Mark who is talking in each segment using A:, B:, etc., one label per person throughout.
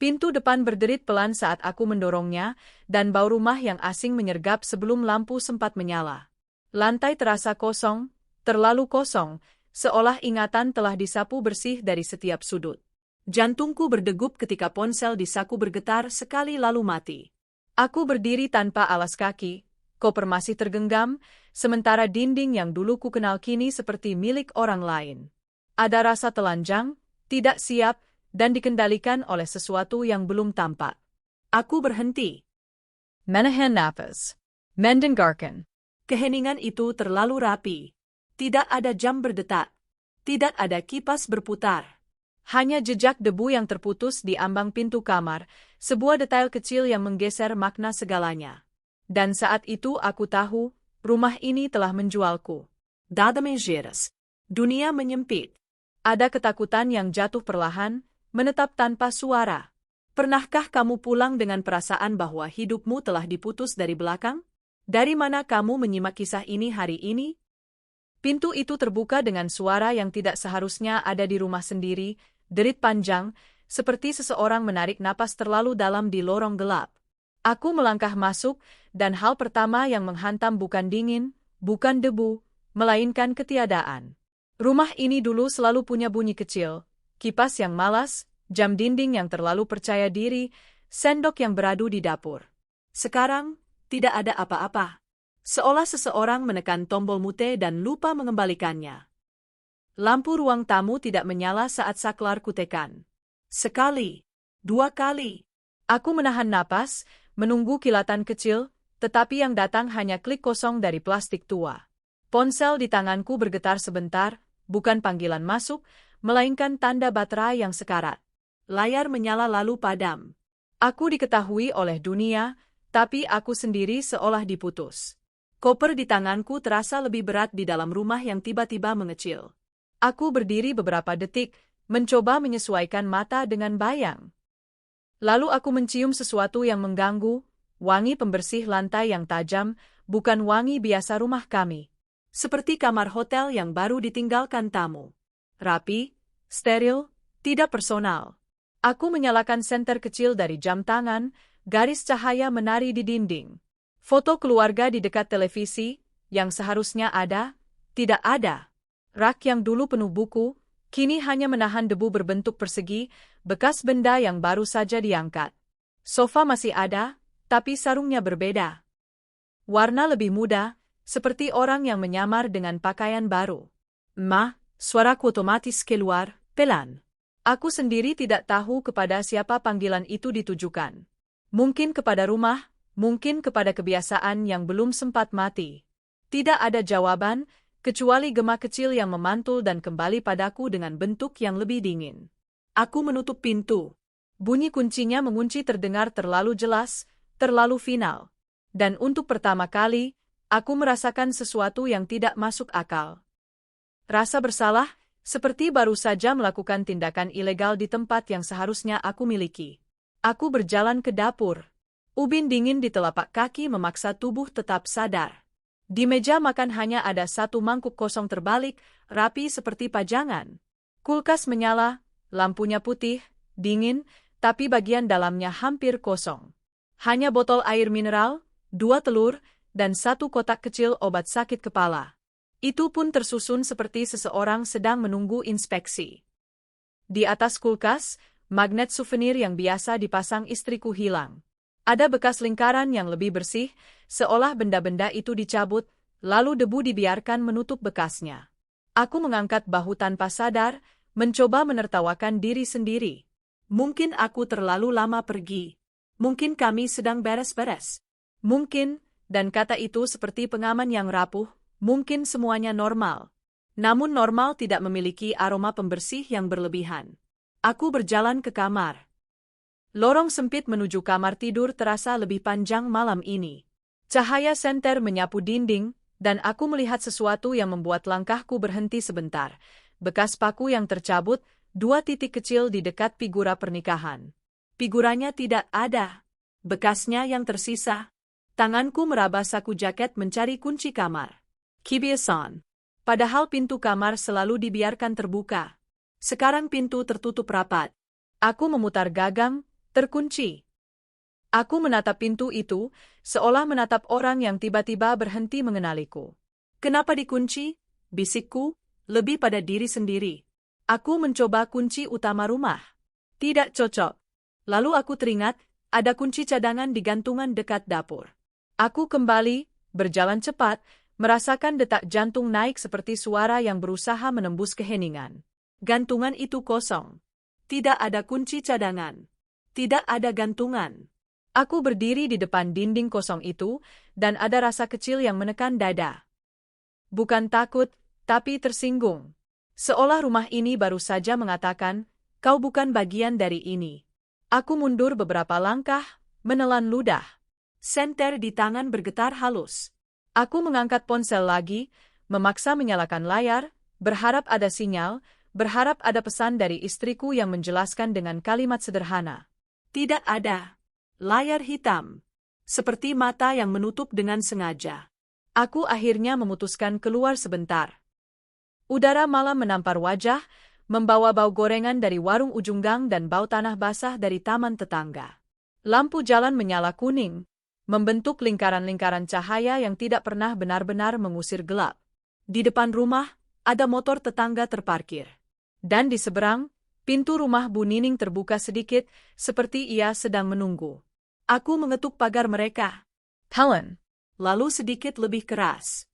A: Pintu depan berderit pelan saat aku mendorongnya, dan bau rumah yang asing menyergap sebelum lampu sempat menyala. Lantai terasa kosong, terlalu kosong, seolah ingatan telah disapu bersih dari setiap sudut. Jantungku berdegup ketika ponsel di saku bergetar sekali lalu mati. Aku berdiri tanpa alas kaki, koper masih tergenggam, sementara dinding yang dulu ku kenal kini seperti milik orang lain. Ada rasa telanjang, tidak siap, dan dikendalikan oleh sesuatu yang belum tampak. Aku berhenti. Menahan napas. Mendengarkan. Keheningan itu terlalu rapi. Tidak ada jam berdetak. Tidak ada kipas berputar. Hanya jejak debu yang terputus di ambang pintu kamar, sebuah detail kecil yang menggeser makna segalanya. Dan saat itu aku tahu, rumah ini telah menjualku. Dada menjeras. Dunia menyempit. Ada ketakutan yang jatuh perlahan, menetap tanpa suara. Pernahkah kamu pulang dengan perasaan bahwa hidupmu telah diputus dari belakang? Dari mana kamu menyimak kisah ini hari ini? Pintu itu terbuka dengan suara yang tidak seharusnya ada di rumah sendiri, derit panjang, seperti seseorang menarik napas terlalu dalam di lorong gelap. Aku melangkah masuk, dan hal pertama yang menghantam bukan dingin, bukan debu, melainkan ketiadaan. Rumah ini dulu selalu punya bunyi kecil, kipas yang malas, jam dinding yang terlalu percaya diri, sendok yang beradu di dapur. Sekarang, tidak ada apa-apa. Seolah seseorang menekan tombol mute dan lupa mengembalikannya. Lampu ruang tamu tidak menyala saat saklar kutekan. Sekali, dua kali. Aku menahan napas, menunggu kilatan kecil, tetapi yang datang hanya klik kosong dari plastik tua. Ponsel di tanganku bergetar sebentar, bukan panggilan masuk, melainkan tanda baterai yang sekarat. Layar menyala lalu padam. Aku diketahui oleh dunia, tapi aku sendiri seolah diputus. Koper di tanganku terasa lebih berat di dalam rumah yang tiba-tiba mengecil. Aku berdiri beberapa detik, mencoba menyesuaikan mata dengan bayang. Lalu aku mencium sesuatu yang mengganggu, wangi pembersih lantai yang tajam, bukan wangi biasa rumah kami. Seperti kamar hotel yang baru ditinggalkan tamu. Rapi, steril, tidak personal. Aku menyalakan senter kecil dari jam tangan, garis cahaya menari di dinding. Foto keluarga di dekat televisi, yang seharusnya ada, tidak ada. Rak yang dulu penuh buku, kini hanya menahan debu berbentuk persegi, bekas benda yang baru saja diangkat. Sofa masih ada, tapi sarungnya berbeda. Warna lebih muda, seperti orang yang menyamar dengan pakaian baru. Suaraku otomatis keluar, pelan. Aku sendiri tidak tahu kepada siapa panggilan itu ditujukan. Mungkin kepada rumah, mungkin kepada kebiasaan yang belum sempat mati. Tidak ada jawaban, kecuali gema kecil yang memantul dan kembali padaku dengan bentuk yang lebih dingin. Aku menutup pintu. Bunyi kuncinya mengunci terdengar terlalu jelas, terlalu final. Dan untuk pertama kali, aku merasakan sesuatu yang tidak masuk akal. Rasa bersalah, seperti baru saja melakukan tindakan ilegal di tempat yang seharusnya aku miliki. Aku berjalan ke dapur. Ubin dingin di telapak kaki memaksa tubuh tetap sadar. Di meja makan hanya ada satu mangkuk kosong terbalik, rapi seperti pajangan. Kulkas menyala, lampunya putih, dingin, tapi bagian dalamnya hampir kosong. Hanya botol air mineral, 2 telur, dan 1 kotak kecil obat sakit kepala. Itu pun tersusun seperti seseorang sedang menunggu inspeksi. Di atas kulkas, magnet souvenir yang biasa dipasang istriku hilang. Ada bekas lingkaran yang lebih bersih, seolah benda-benda itu dicabut, lalu debu dibiarkan menutup bekasnya. Aku mengangkat bahu tanpa sadar, mencoba menertawakan diri sendiri. Mungkin aku terlalu lama pergi. Mungkin kami sedang beres-beres. Mungkin, dan kata itu seperti pengaman yang rapuh, mungkin semuanya normal. Namun normal tidak memiliki aroma pembersih yang berlebihan. Aku berjalan ke kamar. Lorong sempit menuju kamar tidur terasa lebih panjang malam ini. Cahaya senter menyapu dinding, dan aku melihat sesuatu yang membuat langkahku berhenti sebentar. Bekas paku yang tercabut, 2 titik kecil di dekat figura pernikahan. Figuranya tidak ada. Bekasnya yang tersisa. Tanganku meraba saku jaket mencari kunci kamar. Kebiasaan. Padahal pintu kamar selalu dibiarkan terbuka. Sekarang pintu tertutup rapat. Aku memutar gagang, Terkunci. Aku menatap pintu itu, seolah menatap orang yang tiba-tiba berhenti mengenaliku. Kenapa dikunci? Bisikku, lebih pada diri sendiri. Aku mencoba kunci utama rumah. Tidak cocok. Lalu aku teringat, ada kunci cadangan di gantungan dekat dapur. Aku kembali, berjalan cepat, merasakan detak jantung naik seperti suara yang berusaha menembus keheningan. Gantungan itu kosong. Tidak ada kunci cadangan. Tidak ada gantungan. Aku berdiri di depan dinding kosong itu, dan ada rasa kecil yang menekan dada. Bukan takut, tapi tersinggung. Seolah rumah ini baru saja mengatakan, kau bukan bagian dari ini. Aku mundur beberapa langkah, menelan ludah. Senter di tangan bergetar halus. Aku mengangkat ponsel lagi, memaksa menyalakan layar, berharap ada sinyal, berharap ada pesan dari istriku yang menjelaskan dengan kalimat sederhana. Tidak ada. Layar hitam. Seperti mata yang menutup dengan sengaja. Aku akhirnya memutuskan keluar sebentar. Udara malam menampar wajah, membawa bau gorengan dari warung ujung gang dan bau tanah basah dari taman tetangga. Lampu jalan menyala kuning, membentuk lingkaran-lingkaran cahaya yang tidak pernah benar-benar mengusir gelap. Di depan rumah, ada motor tetangga terparkir. Dan di seberang, pintu rumah Bu Nining terbuka sedikit, seperti ia sedang menunggu. Aku mengetuk pagar mereka. Helen. Lalu sedikit lebih keras.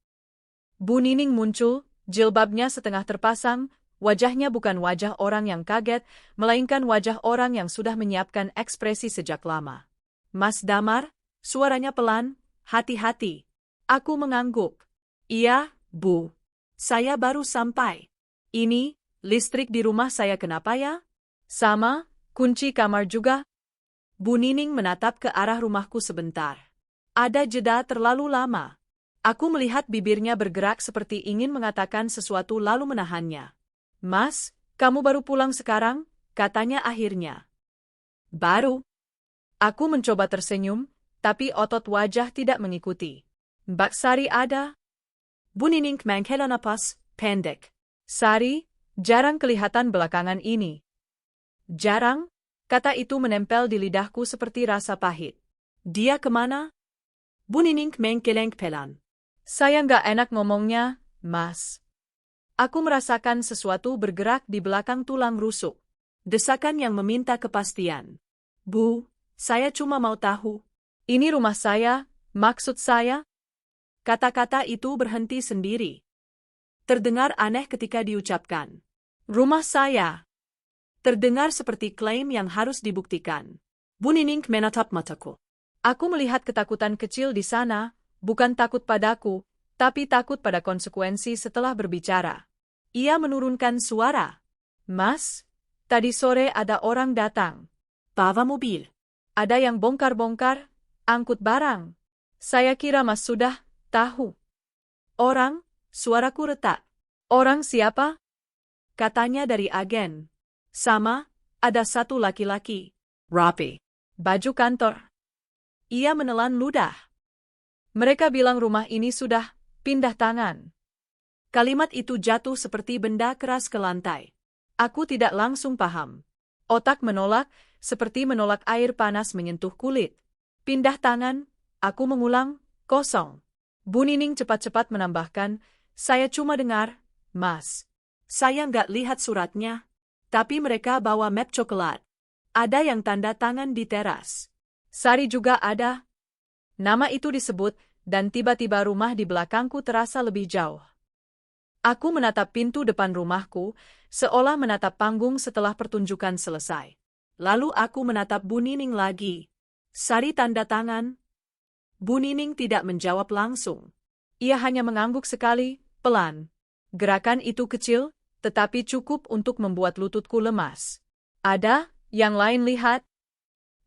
A: Bu Nining muncul, jilbabnya setengah terpasang, wajahnya bukan wajah orang yang kaget, melainkan wajah orang yang sudah menyiapkan ekspresi sejak lama. Mas Damar, suaranya pelan, hati-hati. Aku mengangguk. Iya, Bu. Saya baru sampai. Ini, listrik di rumah saya kenapa ya? Sama, kunci kamar juga. Bu Nining menatap ke arah rumahku sebentar. Ada jeda terlalu lama. Aku melihat bibirnya bergerak seperti ingin mengatakan sesuatu lalu menahannya. Mas, kamu baru pulang sekarang, katanya akhirnya. Baru. Aku mencoba tersenyum, tapi otot wajah tidak mengikuti. Mbak Sari ada? Bu Nining menghela napas pendek. Sari, jarang kelihatan belakangan ini. Jarang? Kata itu menempel di lidahku seperti rasa pahit. Dia kemana? Bu Nining mengkeleng-pelan. Saya nggak enak ngomongnya, Mas. Aku merasakan sesuatu bergerak di belakang tulang rusuk. Desakan yang meminta kepastian. Bu, saya cuma mau tahu. Ini rumah saya, maksud saya? Kata-kata itu berhenti sendiri. Terdengar aneh ketika diucapkan. Rumah saya. Terdengar seperti klaim yang harus dibuktikan. Bu Nining menatap mataku. Aku melihat ketakutan kecil di sana, bukan takut padaku, tapi takut pada konsekuensi setelah berbicara. Ia menurunkan suara. Mas, tadi sore ada orang datang. Bawa mobil. Ada yang bongkar-bongkar, angkut barang. Saya kira Mas sudah tahu. Orang, suaraku retak. Orang siapa? Katanya dari agen. Sama, ada satu laki-laki. Rapi. Baju kantor. Ia menelan ludah. Mereka bilang rumah ini sudah pindah tangan. Kalimat itu jatuh seperti benda keras ke lantai. Aku tidak langsung paham. Otak menolak, seperti menolak air panas menyentuh kulit. Pindah tangan, aku mengulang, kosong. Bu Nining cepat-cepat menambahkan, saya cuma dengar, Mas. Saya nggak lihat suratnya. Tapi mereka bawa map coklat. Ada yang tanda tangan di teras. Sari juga ada. Nama itu disebut, dan tiba-tiba rumah di belakangku terasa lebih jauh. Aku menatap pintu depan rumahku, seolah menatap panggung setelah pertunjukan selesai. Lalu aku menatap Bu Nining lagi. Sari tanda tangan. Bu Nining tidak menjawab langsung. Ia hanya mengangguk sekali, pelan. Gerakan itu kecil, tetapi cukup untuk membuat lututku lemas. Ada, yang lain lihat.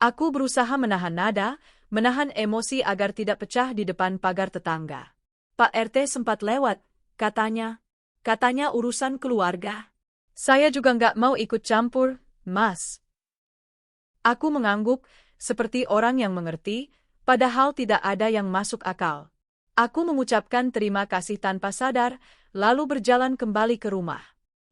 A: Aku berusaha menahan nada, menahan emosi agar tidak pecah di depan pagar tetangga. Pak RT sempat lewat, katanya. Katanya urusan keluarga. Saya juga nggak mau ikut campur, Mas. Aku mengangguk, seperti orang yang mengerti, padahal tidak ada yang masuk akal. Aku mengucapkan terima kasih tanpa sadar, lalu berjalan kembali ke rumah.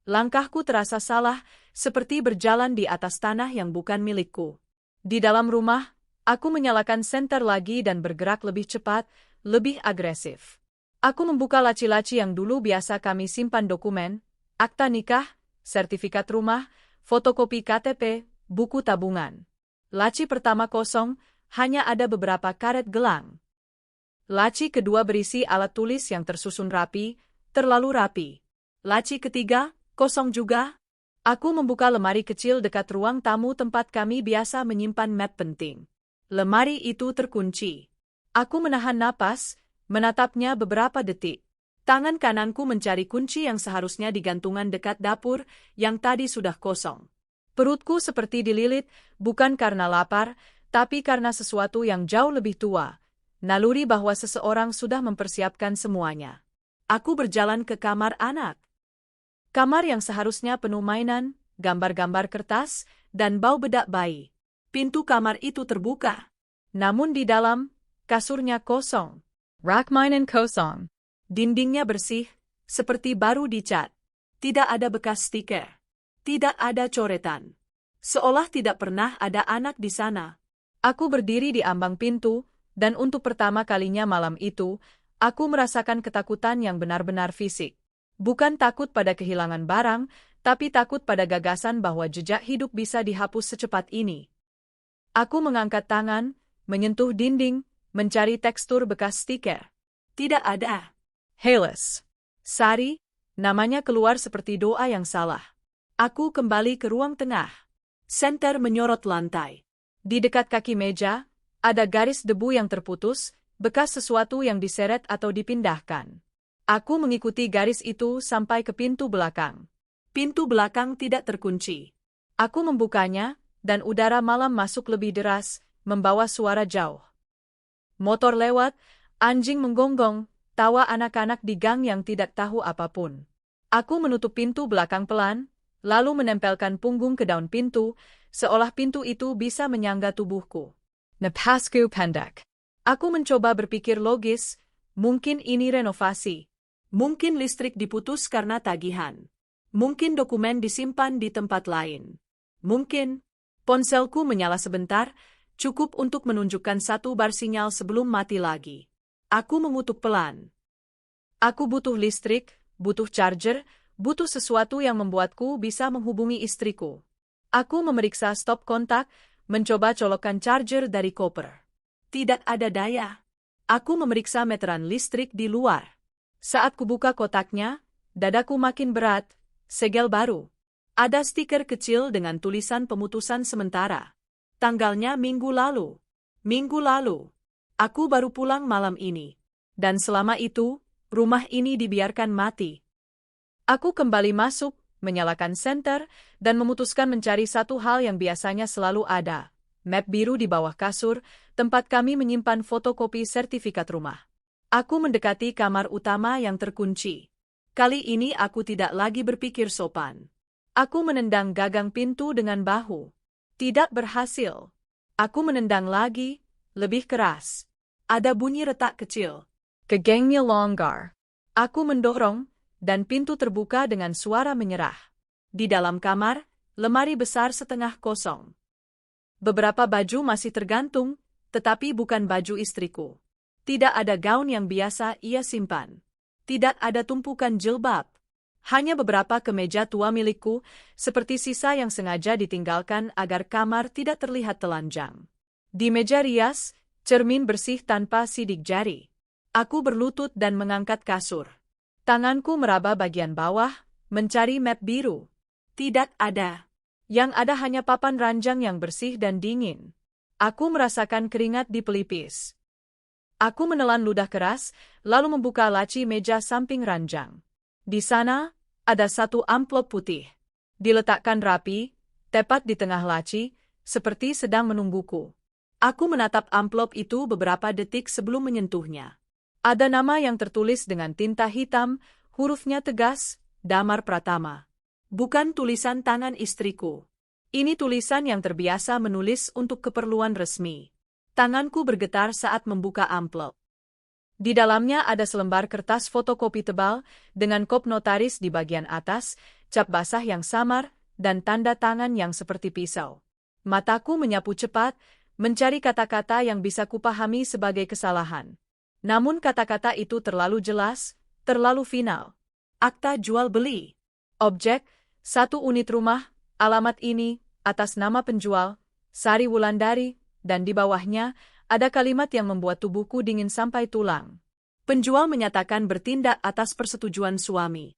A: Langkahku terasa salah, seperti berjalan di atas tanah yang bukan milikku. Di dalam rumah, aku menyalakan senter lagi dan bergerak lebih cepat, lebih agresif. Aku membuka laci-laci yang dulu biasa kami simpan dokumen, akta nikah, sertifikat rumah, fotokopi KTP, buku tabungan. Laci pertama kosong, hanya ada beberapa karet gelang. Laci kedua berisi alat tulis yang tersusun rapi, terlalu rapi. Laci ketiga, kosong juga. Aku membuka lemari kecil dekat ruang tamu tempat kami biasa menyimpan map penting. Lemari itu terkunci. Aku menahan napas, menatapnya beberapa detik. Tangan kananku mencari kunci yang seharusnya digantungan dekat dapur, yang tadi sudah kosong. Perutku seperti dililit, bukan karena lapar, tapi karena sesuatu yang jauh lebih tua. Naluri bahwa seseorang sudah mempersiapkan semuanya. Aku berjalan ke kamar anak. Kamar yang seharusnya penuh mainan, gambar-gambar kertas, dan bau bedak bayi. Pintu kamar itu terbuka. Namun di dalam, kasurnya kosong. Rak mainan kosong. Dindingnya bersih, seperti baru dicat. Tidak ada bekas stiker. Tidak ada coretan. Seolah tidak pernah ada anak di sana. Aku berdiri di ambang pintu, dan untuk pertama kalinya malam itu, aku merasakan ketakutan yang benar-benar fisik. Bukan takut pada kehilangan barang, tapi takut pada gagasan bahwa jejak hidup bisa dihapus secepat ini. Aku mengangkat tangan, menyentuh dinding, mencari tekstur bekas stiker. Tidak ada. Hales. Sari, namanya keluar seperti doa yang salah. Aku kembali ke ruang tengah. Senter menyorot lantai. Di dekat kaki meja, ada garis debu yang terputus, bekas sesuatu yang diseret atau dipindahkan. Aku mengikuti garis itu sampai ke pintu belakang. Pintu belakang tidak terkunci. Aku membukanya, dan udara malam masuk lebih deras, membawa suara jauh. Motor lewat, anjing menggonggong, tawa anak-anak di gang yang tidak tahu apapun. Aku menutup pintu belakang pelan, lalu menempelkan punggung ke daun pintu, seolah pintu itu bisa menyangga tubuhku. Napasku pendek. Aku mencoba berpikir logis, mungkin ini renovasi. Mungkin listrik diputus karena tagihan. Mungkin dokumen disimpan di tempat lain. Mungkin ponselku menyala sebentar, cukup untuk menunjukkan satu bar sinyal sebelum mati lagi. Aku mengutuk pelan. Aku butuh listrik, butuh charger, butuh sesuatu yang membuatku bisa menghubungi istriku. Aku memeriksa stop kontak, mencoba colokkan charger dari koper. Tidak ada daya. Aku memeriksa meteran listrik di luar. Saat kubuka kotaknya, dadaku makin berat, segel baru. Ada stiker kecil dengan tulisan pemutusan sementara. Tanggalnya minggu lalu. Minggu lalu. Aku baru pulang malam ini. Dan selama itu, rumah ini dibiarkan mati. Aku kembali masuk, menyalakan senter, dan memutuskan mencari satu hal yang biasanya selalu ada. Map biru di bawah kasur, tempat kami menyimpan fotokopi sertifikat rumah. Aku mendekati kamar utama yang terkunci. Kali ini aku tidak lagi berpikir sopan. Aku menendang gagang pintu dengan bahu. Tidak berhasil. Aku menendang lagi, lebih keras. Ada bunyi retak kecil. Gegengnya longgar. Aku mendorong, dan pintu terbuka dengan suara menyerah. Di dalam kamar, lemari besar setengah kosong. Beberapa baju masih tergantung, tetapi bukan baju istriku. Tidak ada gaun yang biasa ia simpan. Tidak ada tumpukan jilbab. Hanya beberapa kemeja tua milikku, seperti sisa yang sengaja ditinggalkan agar kamar tidak terlihat telanjang. Di meja rias, cermin bersih tanpa sidik jari. Aku berlutut dan mengangkat kasur. Tanganku meraba bagian bawah, mencari map biru. Tidak ada. Yang ada hanya papan ranjang yang bersih dan dingin. Aku merasakan keringat di pelipis. Aku menelan ludah keras, lalu membuka laci meja samping ranjang. Di sana, ada satu amplop putih. Diletakkan rapi, tepat di tengah laci, seperti sedang menungguku. Aku menatap amplop itu beberapa detik sebelum menyentuhnya. Ada nama yang tertulis dengan tinta hitam, hurufnya tegas, Damar Pratama. Bukan tulisan tangan istriku. Ini tulisan yang terbiasa menulis untuk keperluan resmi. Tanganku bergetar saat membuka amplop. Di dalamnya ada selembar kertas fotokopi tebal, dengan kop notaris di bagian atas, cap basah yang samar, dan tanda tangan yang seperti pisau. Mataku menyapu cepat, mencari kata-kata yang bisa kupahami sebagai kesalahan. Namun kata-kata itu terlalu jelas, terlalu final. Akta jual beli. Objek, 1 unit rumah, alamat ini, atas nama penjual, Sari Wulandari, dan di bawahnya, ada kalimat yang membuat tubuhku dingin sampai tulang. Penjual menyatakan bertindak atas persetujuan suami.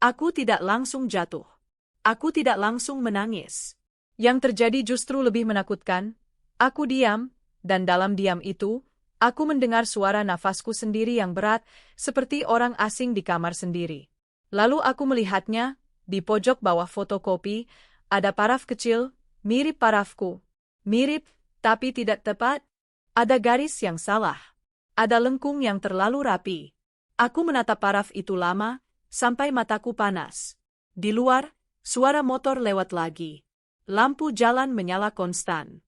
A: Aku tidak langsung jatuh. Aku tidak langsung menangis. Yang terjadi justru lebih menakutkan. Aku diam, dan dalam diam itu, aku mendengar suara nafasku sendiri yang berat, seperti orang asing di kamar sendiri. Lalu aku melihatnya, di pojok bawah fotokopi, ada paraf kecil, mirip parafku. Mirip, tapi tidak tepat. Ada garis yang salah. Ada lengkung yang terlalu rapi. Aku menatap paraf itu lama, sampai mataku panas. Di luar, suara motor lewat lagi. Lampu jalan menyala konstan.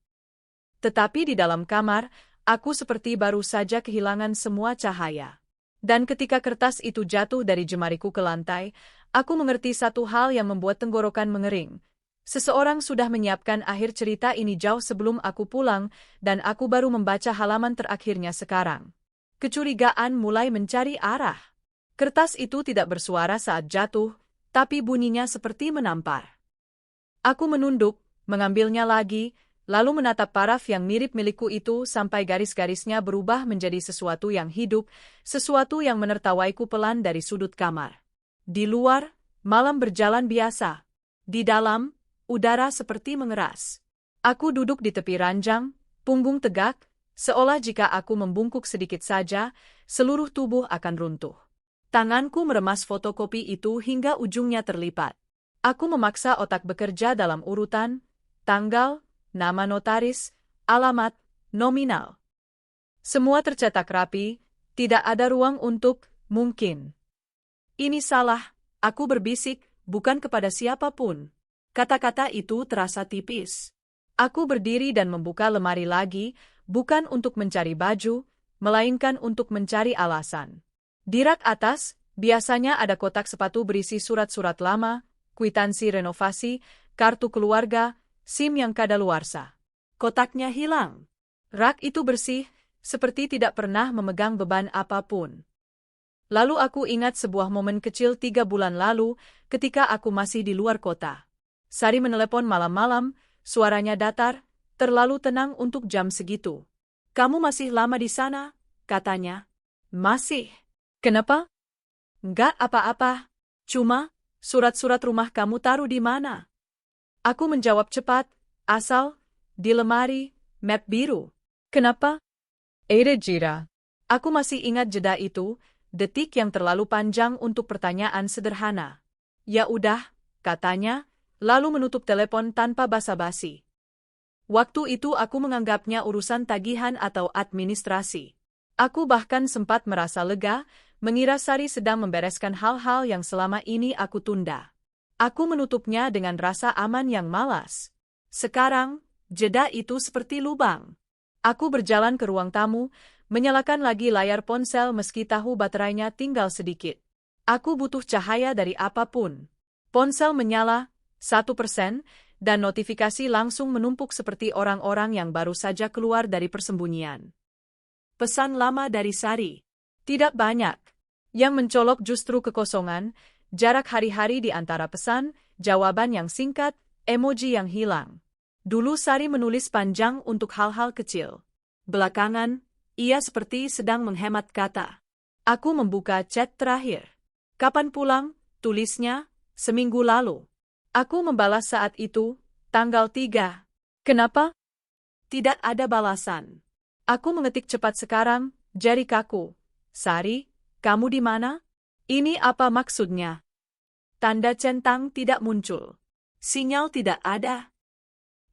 A: Tetapi di dalam kamar, aku seperti baru saja kehilangan semua cahaya. Dan ketika kertas itu jatuh dari jemariku ke lantai, aku mengerti satu hal yang membuat tenggorokan mengering. Seseorang sudah menyiapkan akhir cerita ini jauh sebelum aku pulang, dan aku baru membaca halaman terakhirnya sekarang. Kecurigaan mulai mencari arah. Kertas itu tidak bersuara saat jatuh, tapi bunyinya seperti menampar. Aku menunduk, mengambilnya lagi, lalu menatap paraf yang mirip milikku itu sampai garis-garisnya berubah menjadi sesuatu yang hidup, sesuatu yang menertawaiku pelan dari sudut kamar. Di luar, malam berjalan biasa. Di dalam, udara seperti mengeras. Aku duduk di tepi ranjang, punggung tegak, seolah jika aku membungkuk sedikit saja, seluruh tubuh akan runtuh. Tanganku meremas fotokopi itu hingga ujungnya terlipat. Aku memaksa otak bekerja dalam urutan, tanggal, nama notaris, alamat, nominal. Semua tercetak rapi, tidak ada ruang untuk mungkin. Ini salah, aku berbisik, bukan kepada siapapun. Kata-kata itu terasa tipis. Aku berdiri dan membuka lemari lagi, bukan untuk mencari baju, melainkan untuk mencari alasan. Di rak atas, biasanya ada kotak sepatu berisi surat-surat lama, kwitansi renovasi, kartu keluarga, SIM yang kadaluarsa. Kotaknya hilang. Rak itu bersih, seperti tidak pernah memegang beban apapun. Lalu aku ingat sebuah momen kecil 3 bulan lalu, ketika aku masih di luar kota. Sari menelepon malam-malam, suaranya datar, terlalu tenang untuk jam segitu. "Kamu masih lama di sana?" katanya. "Masih." "Kenapa?" "Enggak apa-apa. Cuma, surat-surat rumah kamu taruh di mana?" Aku menjawab cepat, "Asal, di lemari, map biru." "Kenapa?" "Ada Jira." Aku masih ingat jeda itu, detik yang terlalu panjang untuk pertanyaan sederhana. "Ya udah," katanya, lalu menutup telepon tanpa basa-basi. Waktu itu aku menganggapnya urusan tagihan atau administrasi. Aku bahkan sempat merasa lega, mengira Sari sedang membereskan hal-hal yang selama ini aku tunda. Aku menutupnya dengan rasa aman yang malas. Sekarang, jeda itu seperti lubang. Aku berjalan ke ruang tamu, menyalakan lagi layar ponsel meski tahu baterainya tinggal sedikit. Aku butuh cahaya dari apapun. Ponsel menyala, 1%, dan notifikasi langsung menumpuk seperti orang-orang yang baru saja keluar dari persembunyian. Pesan lama dari Sari. Tidak banyak. Yang mencolok justru kekosongan, jarak hari-hari di antara pesan, jawaban yang singkat, emoji yang hilang. Dulu Sari menulis panjang untuk hal-hal kecil. Belakangan, ia seperti sedang menghemat kata. Aku membuka chat terakhir. "Kapan pulang?" tulisnya, "seminggu lalu." Aku membalas saat itu, tanggal 3. "Kenapa?" Tidak ada balasan. Aku mengetik cepat sekarang, jari kaku. "Sari, kamu di mana? Ini apa maksudnya?" Tanda centang tidak muncul. Sinyal tidak ada.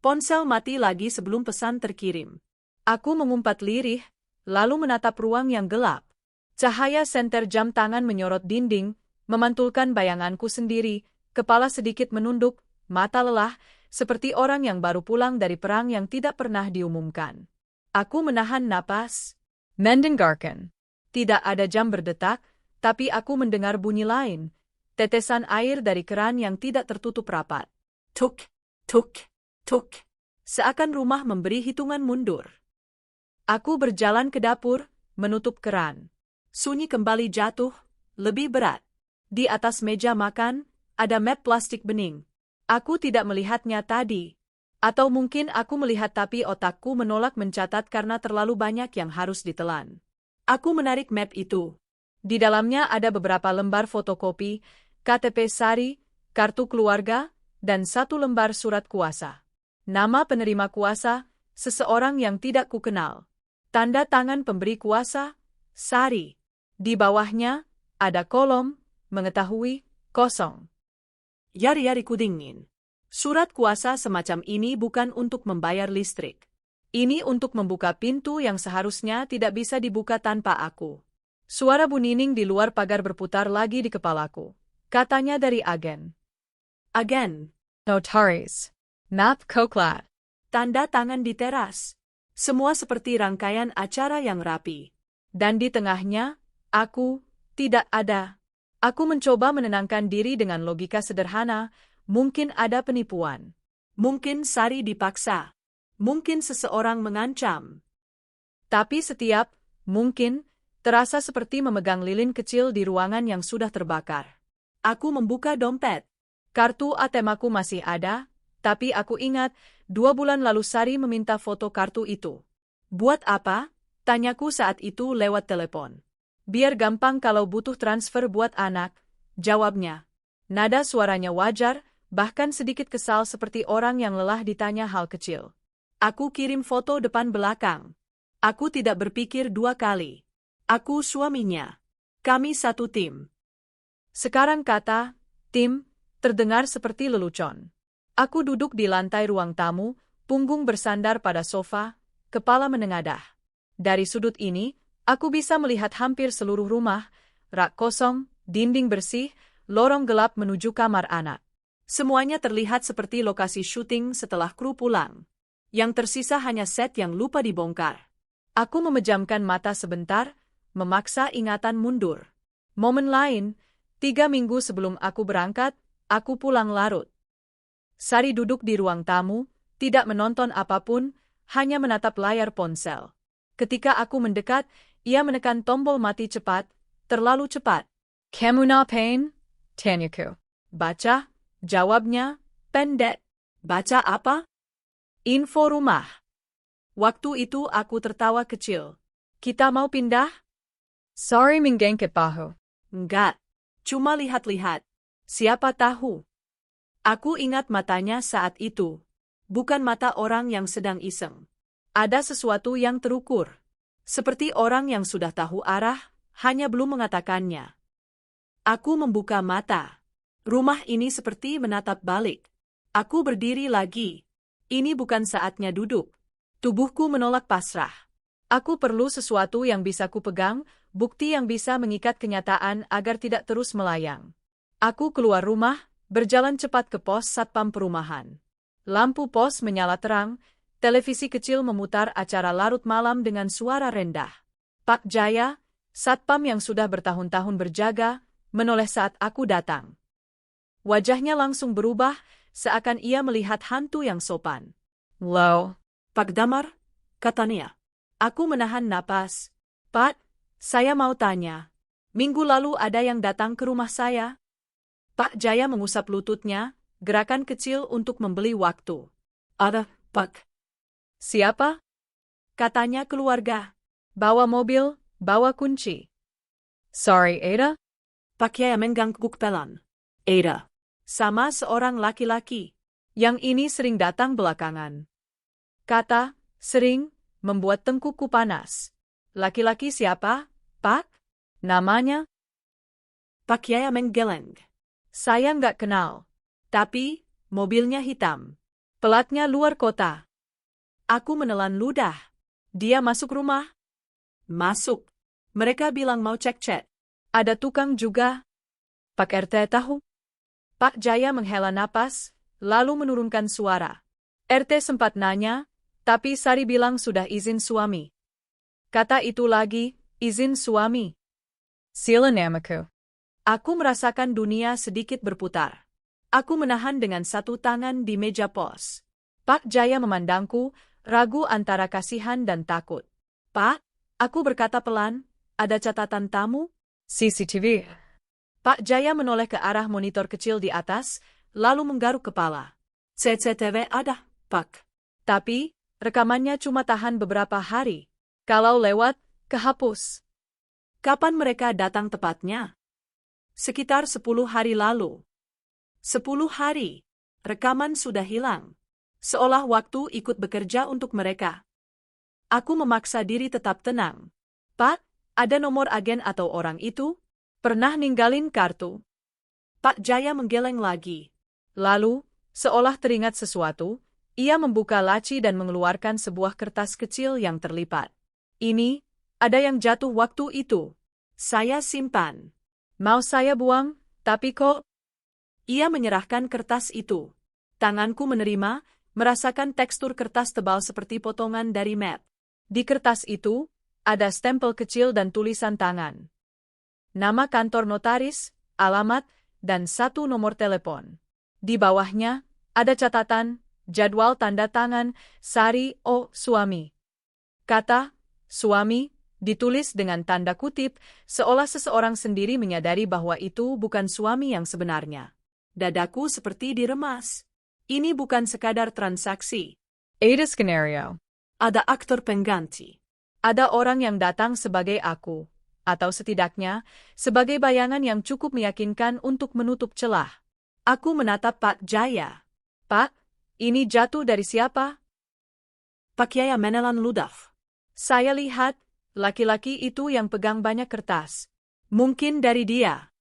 A: Ponsel mati lagi sebelum pesan terkirim. Aku mengumpat lirih, lalu menatap ruang yang gelap. Cahaya senter jam tangan menyorot dinding, memantulkan bayanganku sendiri, kepala sedikit menunduk, mata lelah, seperti orang yang baru pulang dari perang yang tidak pernah diumumkan. Aku menahan napas. Mendengarkan. Tidak ada jam berdetak, tapi aku mendengar bunyi lain. Tetesan air dari keran yang tidak tertutup rapat. Tuk, tuk, Tuk. Seakan rumah memberi hitungan mundur. Aku berjalan ke dapur, menutup keran. Sunyi kembali jatuh, lebih berat. Di atas meja makan, ada map plastik bening. Aku tidak melihatnya tadi. Atau mungkin aku melihat tapi otakku menolak mencatat karena terlalu banyak yang harus ditelan. Aku menarik map itu. Di dalamnya ada beberapa lembar fotokopi, KTP Sari, kartu keluarga, dan satu lembar surat kuasa. Nama penerima kuasa, seseorang yang tidak kukenal. Tanda tangan pemberi kuasa, Sari. Di bawahnya, ada kolom, mengetahui, kosong. Yari-yari kudingin. Surat kuasa semacam ini bukan untuk membayar listrik. Ini untuk membuka pintu yang seharusnya tidak bisa dibuka tanpa aku. Suara Bu Nining di luar pagar berputar lagi di kepalaku. Katanya dari agen. Agen. Notaris. Map koklat. Tanda tangan di teras. Semua seperti rangkaian acara yang rapi. Dan di tengahnya, aku, tidak ada. Aku mencoba menenangkan diri dengan logika sederhana. Mungkin ada penipuan. Mungkin Sari dipaksa. Mungkin seseorang mengancam. Tapi setiap, mungkin, terasa seperti memegang lilin kecil di ruangan yang sudah terbakar. Aku membuka dompet. Kartu ATM aku masih ada, tapi aku ingat, 2 bulan lalu Sari meminta foto kartu itu. Buat apa? Tanyaku saat itu lewat telepon. Biar gampang kalau butuh transfer buat anak, jawabnya. Nada suaranya wajar, bahkan sedikit kesal seperti orang yang lelah ditanya hal kecil. Aku kirim foto depan belakang. Aku tidak berpikir 2 kali. Aku suaminya. Kami satu tim. Sekarang kata, tim, terdengar seperti lelucon. Aku duduk di lantai ruang tamu, punggung bersandar pada sofa, kepala menengadah. Dari sudut ini, aku bisa melihat hampir seluruh rumah, rak kosong, dinding bersih, lorong gelap menuju kamar anak. Semuanya terlihat seperti lokasi syuting setelah kru pulang. Yang tersisa hanya set yang lupa dibongkar. Aku memejamkan mata sebentar, memaksa ingatan mundur. Momen lain, 3 minggu sebelum aku berangkat, aku pulang larut. Sari duduk di ruang tamu, tidak menonton apapun, hanya menatap layar ponsel. Ketika aku mendekat, ia menekan tombol mati cepat, terlalu cepat. Kamu ngapain? Tanyaku. Baca. Jawabnya, pendek. Baca apa? Info rumah. Waktu itu aku tertawa kecil. Kita mau pindah? Sorry menggengket bahu. Enggak. Cuma lihat-lihat. Siapa tahu. Aku ingat matanya saat itu. Bukan mata orang yang sedang iseng. Ada sesuatu yang terukur. Seperti orang yang sudah tahu arah, hanya belum mengatakannya. Aku membuka mata. Rumah ini seperti menatap balik. Aku berdiri lagi. Ini bukan saatnya duduk. Tubuhku menolak pasrah. Aku perlu sesuatu yang bisa kupegang, bukti yang bisa mengikat kenyataan agar tidak terus melayang. Aku keluar rumah, berjalan cepat ke pos satpam perumahan. Lampu pos menyala terang, televisi kecil memutar acara larut malam dengan suara rendah. Pak Jaya, satpam yang sudah bertahun-tahun berjaga, menoleh saat aku datang. Wajahnya langsung berubah, seakan ia melihat hantu yang sopan. Loh, Pak Damar, katanya. Aku menahan napas. Pak, saya mau tanya. Minggu lalu ada yang datang ke rumah saya? Pak Jaya mengusap lututnya, gerakan kecil untuk membeli waktu. Ada, Pak. Siapa? Katanya keluarga. Bawa mobil, bawa kunci. Sorry, Ada? Pak Jaya mengganggu pelan. Ada. Sama seorang laki-laki. Yang ini sering datang belakangan. Kata, sering, membuat tengkukku panas. Laki-laki siapa, Pak? Namanya? Pak Yaya menggeleng. Saya nggak kenal. Tapi, mobilnya hitam. Pelatnya luar kota. Aku menelan ludah. Dia masuk rumah? Masuk. Mereka bilang mau cek-cek. Ada tukang juga. Pak RT tahu? Pak Jaya menghela napas, lalu menurunkan suara. RT sempat nanya, tapi Sari bilang sudah izin suami. Kata itu lagi, izin suami. Sila namaku. Aku merasakan dunia sedikit berputar. Aku menahan dengan satu tangan di meja pos. Pak Jaya memandangku, ragu antara kasihan dan takut. Pak, aku berkata pelan, ada catatan tamu? CCTV. Pak Jaya menoleh ke arah monitor kecil di atas, lalu menggaruk kepala. CCTV ada, Pak. Tapi, rekamannya cuma tahan beberapa hari. Kalau lewat, kehapus. Kapan mereka datang tepatnya? Sekitar 10 hari lalu. 10 hari. Rekaman sudah hilang. Seolah waktu ikut bekerja untuk mereka. Aku memaksa diri tetap tenang. Pak, ada nomor agen atau orang itu? Pernah ninggalin kartu? Pak Jaya menggeleng lagi. Lalu, seolah teringat sesuatu, ia membuka laci dan mengeluarkan sebuah kertas kecil yang terlipat. Ini, ada yang jatuh waktu itu. Saya simpan. Mau saya buang, tapi kok? Ia menyerahkan kertas itu. Tanganku menerima, merasakan tekstur kertas tebal seperti potongan dari map. Di kertas itu, ada stempel kecil dan tulisan tangan. Nama kantor notaris, alamat, dan satu nomor telepon. Di bawahnya, ada catatan, jadwal tanda tangan, Sari O. Suami. Kata, suami, ditulis dengan tanda kutip, seolah seseorang sendiri menyadari bahwa itu bukan suami yang sebenarnya. Dadaku seperti diremas. Ini bukan sekadar transaksi. Ada skenario. Ada aktor pengganti. Ada orang yang datang sebagai aku, atau setidaknya, sebagai bayangan yang cukup meyakinkan untuk menutup celah. Aku menatap Pak Jaya. Pak, ini jatuh dari siapa? Pak Jaya menelan ludah. Saya lihat, laki-laki itu yang pegang banyak kertas. Mungkin dari dia.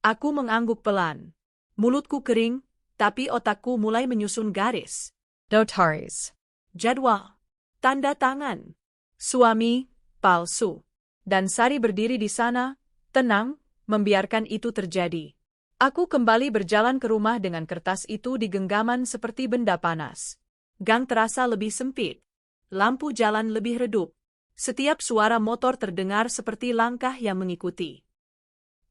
A: Aku mengangguk pelan. Mulutku kering, tapi otakku mulai menyusun garis. Notaris. Jadwal. Tanda tangan. Suami, palsu. Dan Sari berdiri di sana, tenang, membiarkan itu terjadi. Aku kembali berjalan ke rumah dengan kertas itu di genggaman seperti benda panas. Gang terasa lebih sempit. Lampu jalan lebih redup. Setiap suara motor terdengar seperti langkah yang mengikuti.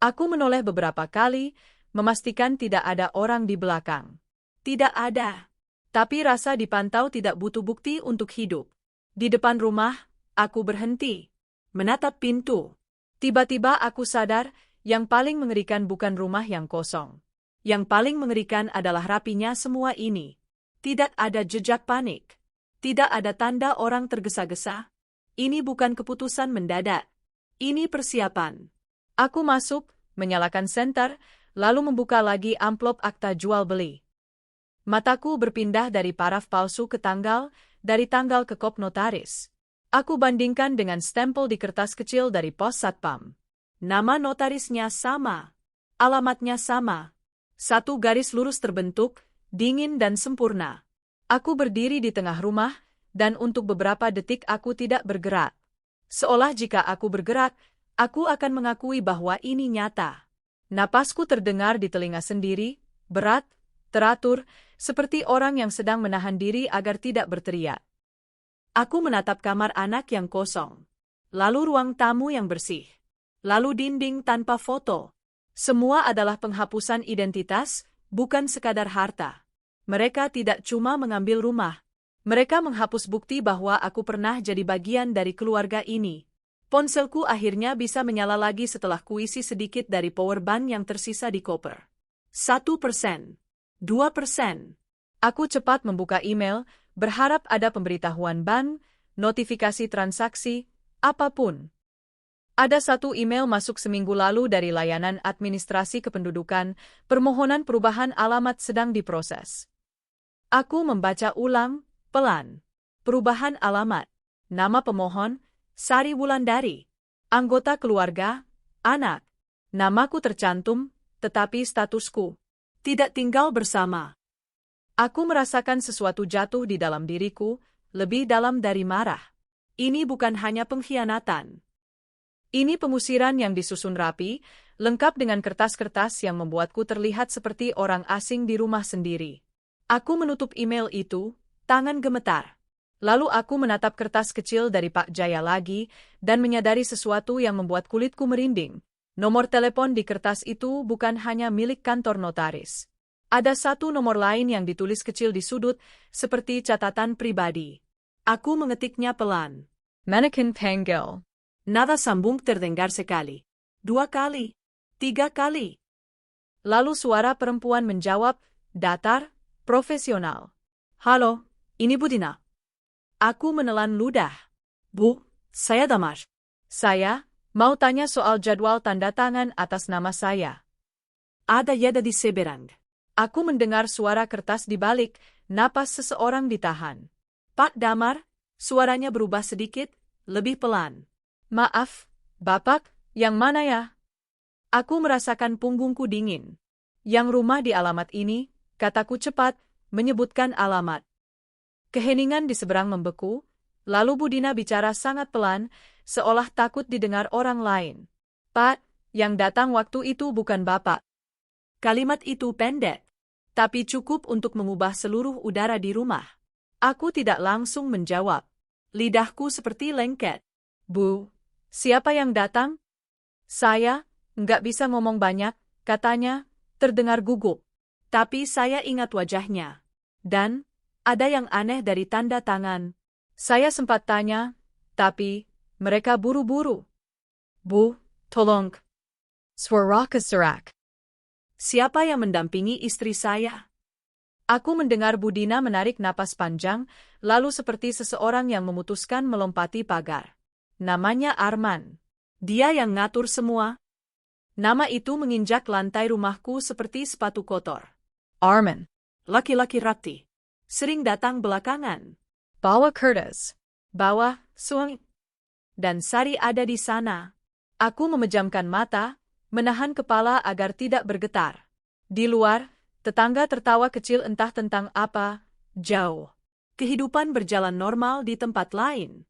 A: Aku menoleh beberapa kali, memastikan tidak ada orang di belakang. Tidak ada. Tapi rasa dipantau tidak butuh bukti untuk hidup. Di depan rumah, aku berhenti. Menatap pintu. Tiba-tiba aku sadar, yang paling mengerikan bukan rumah yang kosong. Yang paling mengerikan adalah rapinya semua ini. Tidak ada jejak panik. Tidak ada tanda orang tergesa-gesa. Ini bukan keputusan mendadak. Ini persiapan. Aku masuk, menyalakan senter, lalu membuka lagi amplop akta jual beli. Mataku berpindah dari paraf palsu ke tanggal, dari tanggal ke kop notaris. Aku bandingkan dengan stempel di kertas kecil dari pos satpam. Nama notarisnya sama. Alamatnya sama. Satu garis lurus terbentuk, dingin dan sempurna. Aku berdiri di tengah rumah, dan untuk beberapa detik aku tidak bergerak. Seolah jika aku bergerak, aku akan mengakui bahwa ini nyata. Napasku terdengar di telinga sendiri, berat, teratur, seperti orang yang sedang menahan diri agar tidak berteriak. Aku menatap kamar anak yang kosong. Lalu ruang tamu yang bersih. Lalu dinding tanpa foto. Semua adalah penghapusan identitas, bukan sekadar harta. Mereka tidak cuma mengambil rumah. Mereka menghapus bukti bahwa aku pernah jadi bagian dari keluarga ini. Ponselku akhirnya bisa menyala lagi setelah kuisi sedikit dari power bank yang tersisa di koper. 1%. 2%. Aku cepat membuka email, berharap ada pemberitahuan bank, notifikasi transaksi, apapun. Ada satu email masuk seminggu lalu dari layanan administrasi kependudukan, permohonan perubahan alamat sedang diproses. Aku membaca ulang, pelan. Perubahan alamat. Nama pemohon, Sari Wulandari. Anggota keluarga, anak. Namaku tercantum, tetapi statusku tidak tinggal bersama. Aku merasakan sesuatu jatuh di dalam diriku, lebih dalam dari marah. Ini bukan hanya pengkhianatan. Ini pengusiran yang disusun rapi, lengkap dengan kertas-kertas yang membuatku terlihat seperti orang asing di rumah sendiri. Aku menutup email itu, tangan gemetar. Lalu aku menatap kertas kecil dari Pak Jaya lagi, dan menyadari sesuatu yang membuat kulitku merinding. Nomor telepon di kertas itu bukan hanya milik kantor notaris. Ada satu nomor lain yang ditulis kecil di sudut, seperti catatan pribadi. Aku mengetiknya pelan. Mannequin panggil. Nada sambung terdengar sekali. 2 kali. 3 kali. Lalu suara perempuan menjawab, datar, profesional. Halo, ini Budina. Aku menelan ludah. Bu, saya Damar. Saya mau tanya soal jadwal tanda tangan atas nama saya. Ada yada di seberang. Aku mendengar suara kertas di balik, napas seseorang ditahan. Pak Damar, suaranya berubah sedikit, lebih pelan. Maaf, Bapak, yang mana ya? Aku merasakan punggungku dingin. Yang rumah di alamat ini, kataku cepat, menyebutkan alamat. Keheningan di seberang membeku, lalu Budina bicara sangat pelan, seolah takut didengar orang lain. Pak, yang datang waktu itu bukan Bapak. Kalimat itu pendek, tapi cukup untuk mengubah seluruh udara di rumah. Aku tidak langsung menjawab. Lidahku seperti lengket. Bu, siapa yang datang? Saya, nggak bisa ngomong banyak, katanya, terdengar gugup. Tapi saya ingat wajahnya. Dan, ada yang aneh dari tanda tangan. Saya sempat tanya, tapi, mereka buru-buru. Bu, tolong. Suara keserak. Siapa yang mendampingi istri saya? Aku mendengar Budina menarik napas panjang, lalu seperti seseorang yang memutuskan melompati pagar. Namanya Arman. Dia yang ngatur semua. Nama itu menginjak lantai rumahku seperti sepatu kotor. Arman. Laki-laki rakti. Sering datang belakangan. Bawa Curtis. Bawa Suang. Dan Sari ada di sana. Aku memejamkan mata, menahan kepala agar tidak bergetar. Di luar, tetangga tertawa kecil entah tentang apa, jauh. Kehidupan berjalan normal di tempat lain.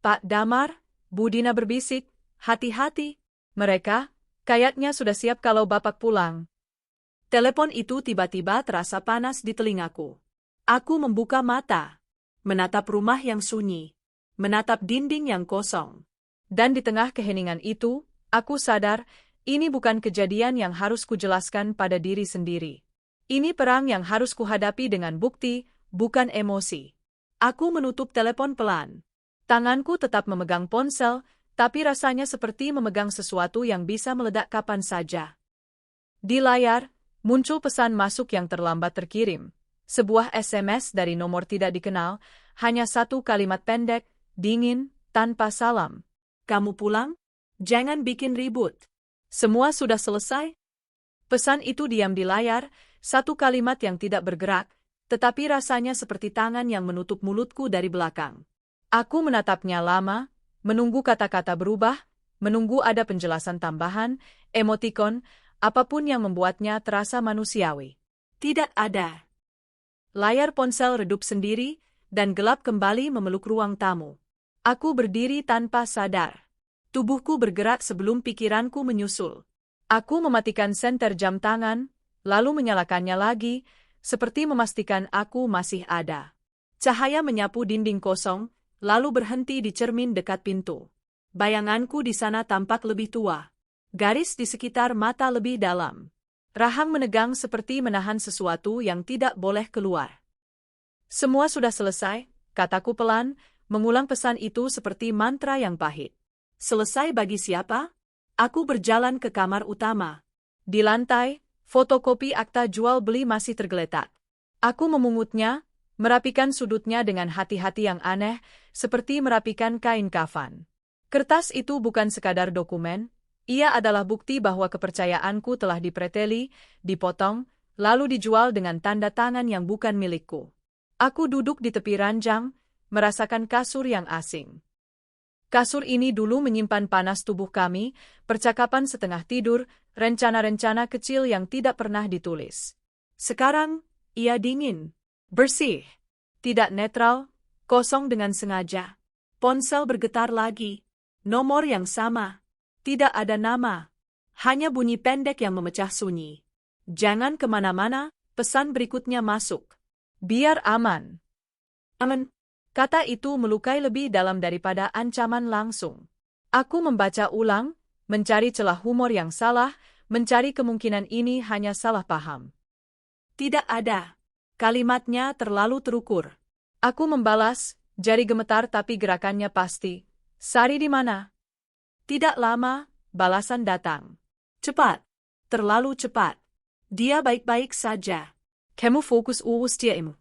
A: Pak Damar, Budina berbisik, hati-hati. Mereka, kayaknya sudah siap kalau Bapak pulang. Telepon itu tiba-tiba terasa panas di telingaku. Aku membuka mata, menatap rumah yang sunyi, menatap dinding yang kosong. Dan di tengah keheningan itu, aku sadar, ini bukan kejadian yang harus kujelaskan pada diri sendiri. Ini perang yang harus kuhadapi dengan bukti, bukan emosi. Aku menutup telepon pelan. Tanganku tetap memegang ponsel, tapi rasanya seperti memegang sesuatu yang bisa meledak kapan saja. Di layar, muncul pesan masuk yang terlambat terkirim. Sebuah SMS dari nomor tidak dikenal, hanya satu kalimat pendek, dingin, tanpa salam. Kamu pulang? Jangan bikin ribut. Semua sudah selesai? Pesan itu diam di layar, satu kalimat yang tidak bergerak, tetapi rasanya seperti tangan yang menutup mulutku dari belakang. Aku menatapnya lama, menunggu kata-kata berubah, menunggu ada penjelasan tambahan, emotikon, apapun yang membuatnya terasa manusiawi. Tidak ada. Layar ponsel redup sendiri, dan gelap kembali memeluk ruang tamu. Aku berdiri tanpa sadar. Tubuhku bergerak sebelum pikiranku menyusul. Aku mematikan senter jam tangan, lalu menyalakannya lagi, seperti memastikan aku masih ada. Cahaya menyapu dinding kosong, lalu berhenti di cermin dekat pintu. Bayanganku di sana tampak lebih tua. Garis di sekitar mata lebih dalam. Rahang menegang seperti menahan sesuatu yang tidak boleh keluar. Semua sudah selesai, kataku pelan, mengulang pesan itu seperti mantra yang pahit. Selesai bagi siapa? Aku berjalan ke kamar utama. Di lantai, fotokopi akta jual beli masih tergeletak. Aku memungutnya, merapikan sudutnya dengan hati-hati yang aneh, seperti merapikan kain kafan. Kertas itu bukan sekadar dokumen, ia adalah bukti bahwa kepercayaanku telah dipreteli, dipotong, lalu dijual dengan tanda tangan yang bukan milikku. Aku duduk di tepi ranjang, merasakan kasur yang asing. Kasur ini dulu menyimpan panas tubuh kami, percakapan setengah tidur, rencana-rencana kecil yang tidak pernah ditulis. Sekarang, ia dingin, bersih, tidak netral, kosong dengan sengaja. Ponsel bergetar lagi, nomor yang sama, tidak ada nama, hanya bunyi pendek yang memecah sunyi. Jangan kemana-mana, pesan berikutnya masuk. Biar aman. Aman. Kata itu melukai lebih dalam daripada ancaman langsung. Aku membaca ulang, mencari celah humor yang salah, mencari kemungkinan ini hanya salah paham. Tidak ada. Kalimatnya terlalu terukur. Aku membalas, jari gemetar tapi gerakannya pasti. Sari di mana? Tidak lama, balasan datang. Cepat. Terlalu cepat. Dia baik-baik saja. Kamu fokus urus diamu.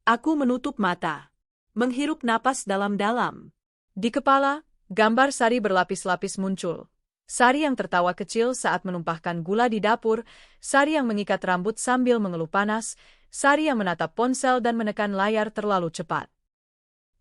A: Aku menutup mata. Menghirup napas dalam-dalam. Di kepala, gambar Sari berlapis-lapis muncul. Sari yang tertawa kecil saat menumpahkan gula di dapur, Sari yang mengikat rambut sambil mengeluh panas, Sari yang menatap ponsel dan menekan layar terlalu cepat.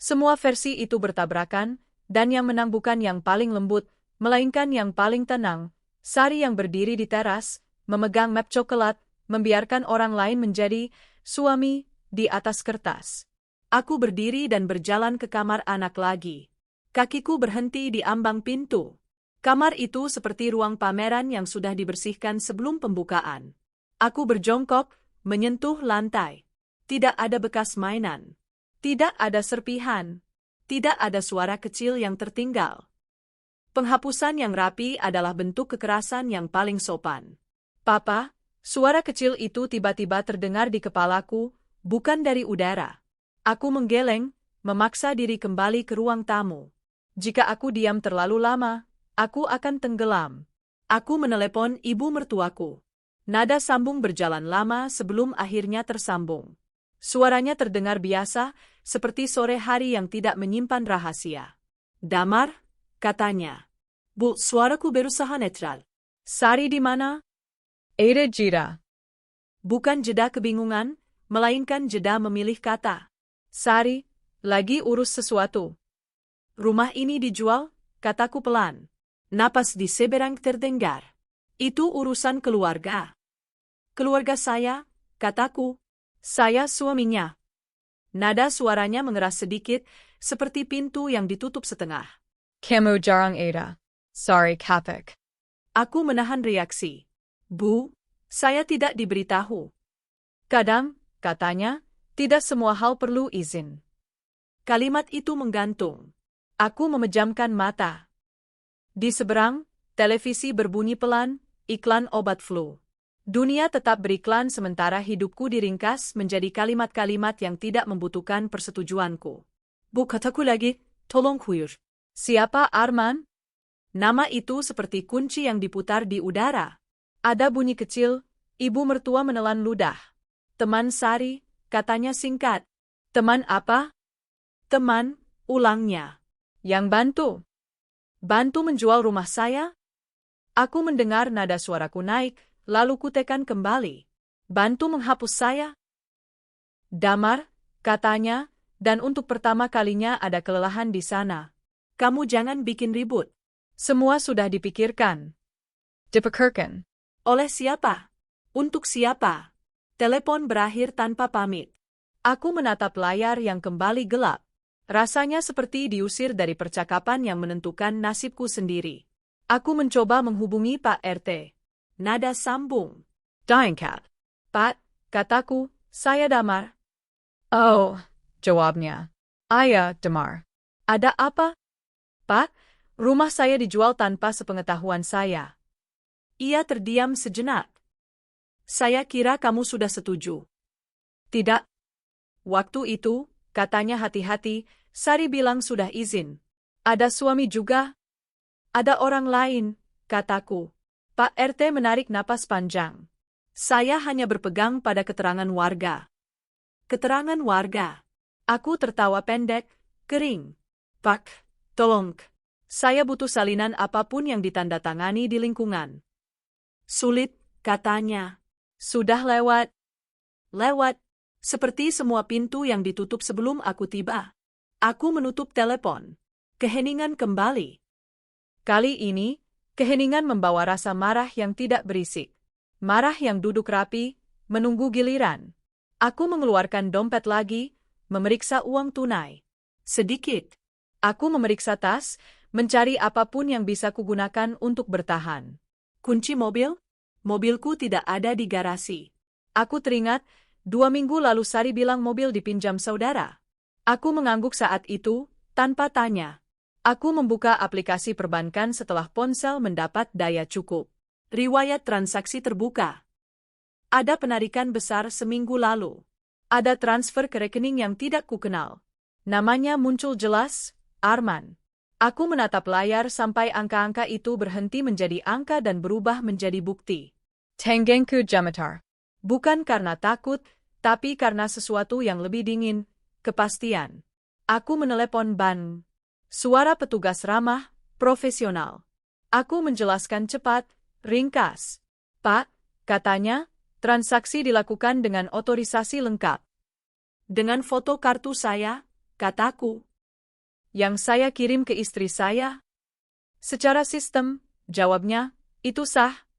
A: Semua versi itu bertabrakan, dan yang menang bukan yang paling lembut, melainkan yang paling tenang. Sari yang berdiri di teras, memegang map coklat, membiarkan orang lain menjadi suami di atas kertas. Aku berdiri dan berjalan ke kamar anak lagi. Kakiku berhenti di ambang pintu. Kamar itu seperti ruang pameran yang sudah dibersihkan sebelum pembukaan. Aku berjongkok, menyentuh lantai. Tidak ada bekas mainan. Tidak ada serpihan. Tidak ada suara kecil yang tertinggal. Penghapusan yang rapi adalah bentuk kekerasan yang paling sopan. Papa, suara kecil itu tiba-tiba terdengar di kepalaku, bukan dari udara. Aku menggeleng, memaksa diri kembali ke ruang tamu. Jika aku diam terlalu lama, aku akan tenggelam. Aku menelepon ibu mertuaku. Nada sambung berjalan lama sebelum akhirnya tersambung. Suaranya terdengar biasa, seperti sore hari yang tidak menyimpan rahasia. Damar, katanya. Bu, suaraku berusaha netral. Sari di mana? Ada jeda. Bukan jeda kebingungan, melainkan jeda memilih kata. Sari, lagi urus sesuatu. Rumah ini dijual, kataku pelan. Napas di seberang terdengar. Itu urusan keluarga. Keluarga saya, kataku. Saya suaminya. Nada suaranya mengeras sedikit, seperti pintu yang ditutup setengah. Kamu jarang ada. Sorry, Kapek. Aku menahan reaksi. Bu, saya tidak diberitahu. Kadang, katanya, tidak semua hal perlu izin. Kalimat itu menggantung. Aku memejamkan mata. Di seberang, televisi berbunyi pelan, iklan obat flu. Dunia tetap beriklan sementara hidupku diringkas menjadi kalimat-kalimat yang tidak membutuhkan persetujuanku. Bu, kataku lagi, tolong huyur. Siapa Arman? Nama itu seperti kunci yang diputar di udara. Ada bunyi kecil, ibu mertua menelan ludah. Teman Sari, katanya singkat. Teman apa? Teman, ulangnya. Yang bantu. Bantu menjual rumah saya? Aku mendengar nada suaraku naik, lalu kutekan kembali. Bantu menghapus saya? Damar, katanya, dan untuk pertama kalinya ada kelelahan di sana. Kamu jangan bikin ribut. Semua sudah dipikirkan. Dipikirkan. Oleh siapa? Untuk siapa? Telepon berakhir tanpa pamit. Aku menatap layar yang kembali gelap. Rasanya seperti diusir dari percakapan yang menentukan nasibku sendiri. Aku mencoba menghubungi Pak RT. Nada sambung. Diangkat. Pak, kataku, saya Damar. Oh, jawabnya. Ayah, Damar. Ada apa? Pak, rumah saya dijual tanpa sepengetahuan saya. Ia terdiam sejenak. Saya kira kamu sudah setuju. Tidak. Waktu itu, katanya hati-hati, Sari bilang sudah izin. Ada suami juga? Ada orang lain, kataku. Pak RT menarik napas panjang. Saya hanya berpegang pada keterangan warga. Keterangan warga. Aku tertawa pendek, kering. Pak, tolong. Saya butuh salinan apapun yang ditandatangani di lingkungan. Sulit, katanya. Sudah lewat. Lewat. Seperti semua pintu yang ditutup sebelum aku tiba. Aku menutup telepon. Keheningan kembali. Kali ini, keheningan membawa rasa marah yang tidak berisik. Marah yang duduk rapi, menunggu giliran. Aku mengeluarkan dompet lagi, memeriksa uang tunai. Sedikit. Aku memeriksa tas, mencari apapun yang bisa kugunakan untuk bertahan. Kunci mobil? Mobilku tidak ada di garasi. Aku teringat, 2 minggu lalu Sari bilang mobil dipinjam saudara. Aku mengangguk saat itu, tanpa tanya. Aku membuka aplikasi perbankan setelah ponsel mendapat daya cukup. Riwayat transaksi terbuka. Ada penarikan besar seminggu lalu. Ada transfer ke rekening yang tidak kukenal. Namanya muncul jelas, Arman. Aku menatap layar sampai angka-angka itu berhenti menjadi angka dan berubah menjadi bukti. Tenggengku Jamatar. Bukan karena takut, tapi karena sesuatu yang lebih dingin, kepastian. Aku menelepon Ban. Suara petugas ramah, profesional. Aku menjelaskan cepat, ringkas. Pak, katanya, transaksi dilakukan dengan otorisasi lengkap. Dengan foto kartu saya, kataku. Yang saya kirim ke istri saya? Secara sistem, jawabnya, itu sah.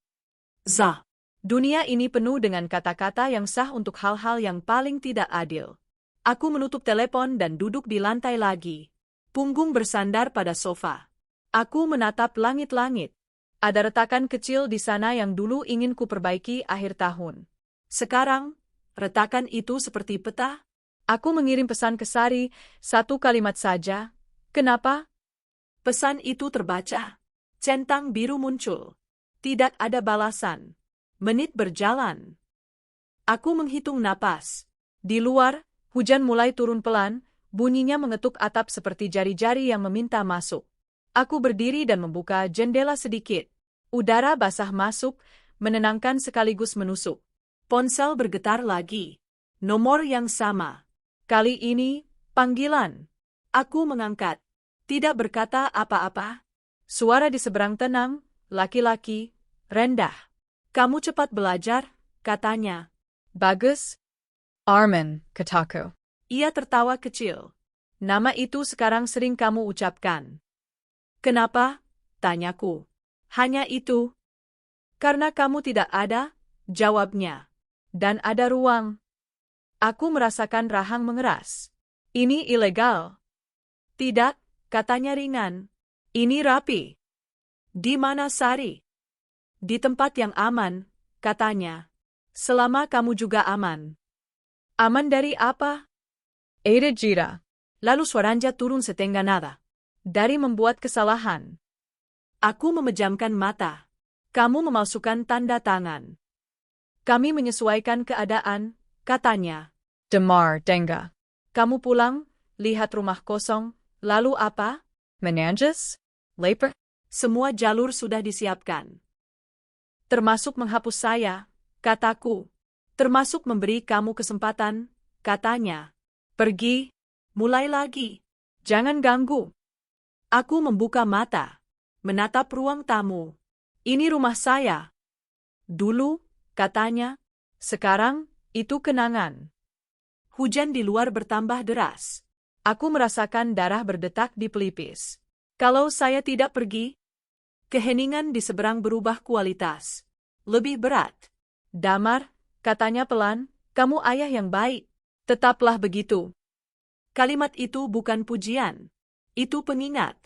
A: Sah. Dunia ini penuh dengan kata-kata yang sah untuk hal-hal yang paling tidak adil. Aku menutup telepon dan duduk di lantai lagi. Punggung bersandar pada sofa. Aku menatap langit-langit. Ada retakan kecil di sana yang dulu ingin kuperbaiki akhir tahun. Sekarang, retakan itu seperti peta. Aku mengirim pesan ke Sari, satu kalimat saja. Kenapa? Pesan itu terbaca. Centang biru muncul. Tidak ada balasan. Menit berjalan. Aku menghitung napas. Di luar, hujan mulai turun pelan, bunyinya mengetuk atap seperti jari-jari yang meminta masuk. Aku berdiri dan membuka jendela sedikit. Udara basah masuk, menenangkan sekaligus menusuk. Ponsel bergetar lagi. Nomor yang sama. Kali ini, panggilan. Aku mengangkat. Tidak berkata apa-apa. Suara di seberang tenang, laki-laki, rendah. Kamu cepat belajar, katanya. Bagus. Arman, kataku. Ia tertawa kecil. Nama itu sekarang sering kamu ucapkan. Kenapa? Tanyaku. Hanya itu. Karena kamu tidak ada, jawabnya. Dan ada ruang. Aku merasakan rahang mengeras. Ini ilegal. Tidak, katanya ringan. Ini rapi. Di mana Sari? Di tempat yang aman, katanya. Selama kamu juga aman. Aman dari apa? Ada jira. Lalu suaranya turun setengah nada. Dari membuat kesalahan. Aku memejamkan mata. Kamu memalsukan tanda tangan. Kami menyesuaikan keadaan, katanya. Demar Denga. Kamu pulang, lihat rumah kosong, lalu apa? Menanjas? Lapar? Semua jalur sudah disiapkan. Termasuk menghapus saya, kataku. Termasuk memberi kamu kesempatan, katanya. Pergi, mulai lagi. Jangan ganggu. Aku membuka mata, menatap ruang tamu. Ini rumah saya. Dulu, katanya. Sekarang, itu kenangan. Hujan di luar bertambah deras. Aku merasakan darah berdetak di pelipis. Kalau saya tidak pergi, keheningan di seberang berubah kualitas. Lebih berat. Damar, katanya pelan, kamu ayah yang baik. Tetaplah begitu. Kalimat itu bukan pujian. Itu pengingat.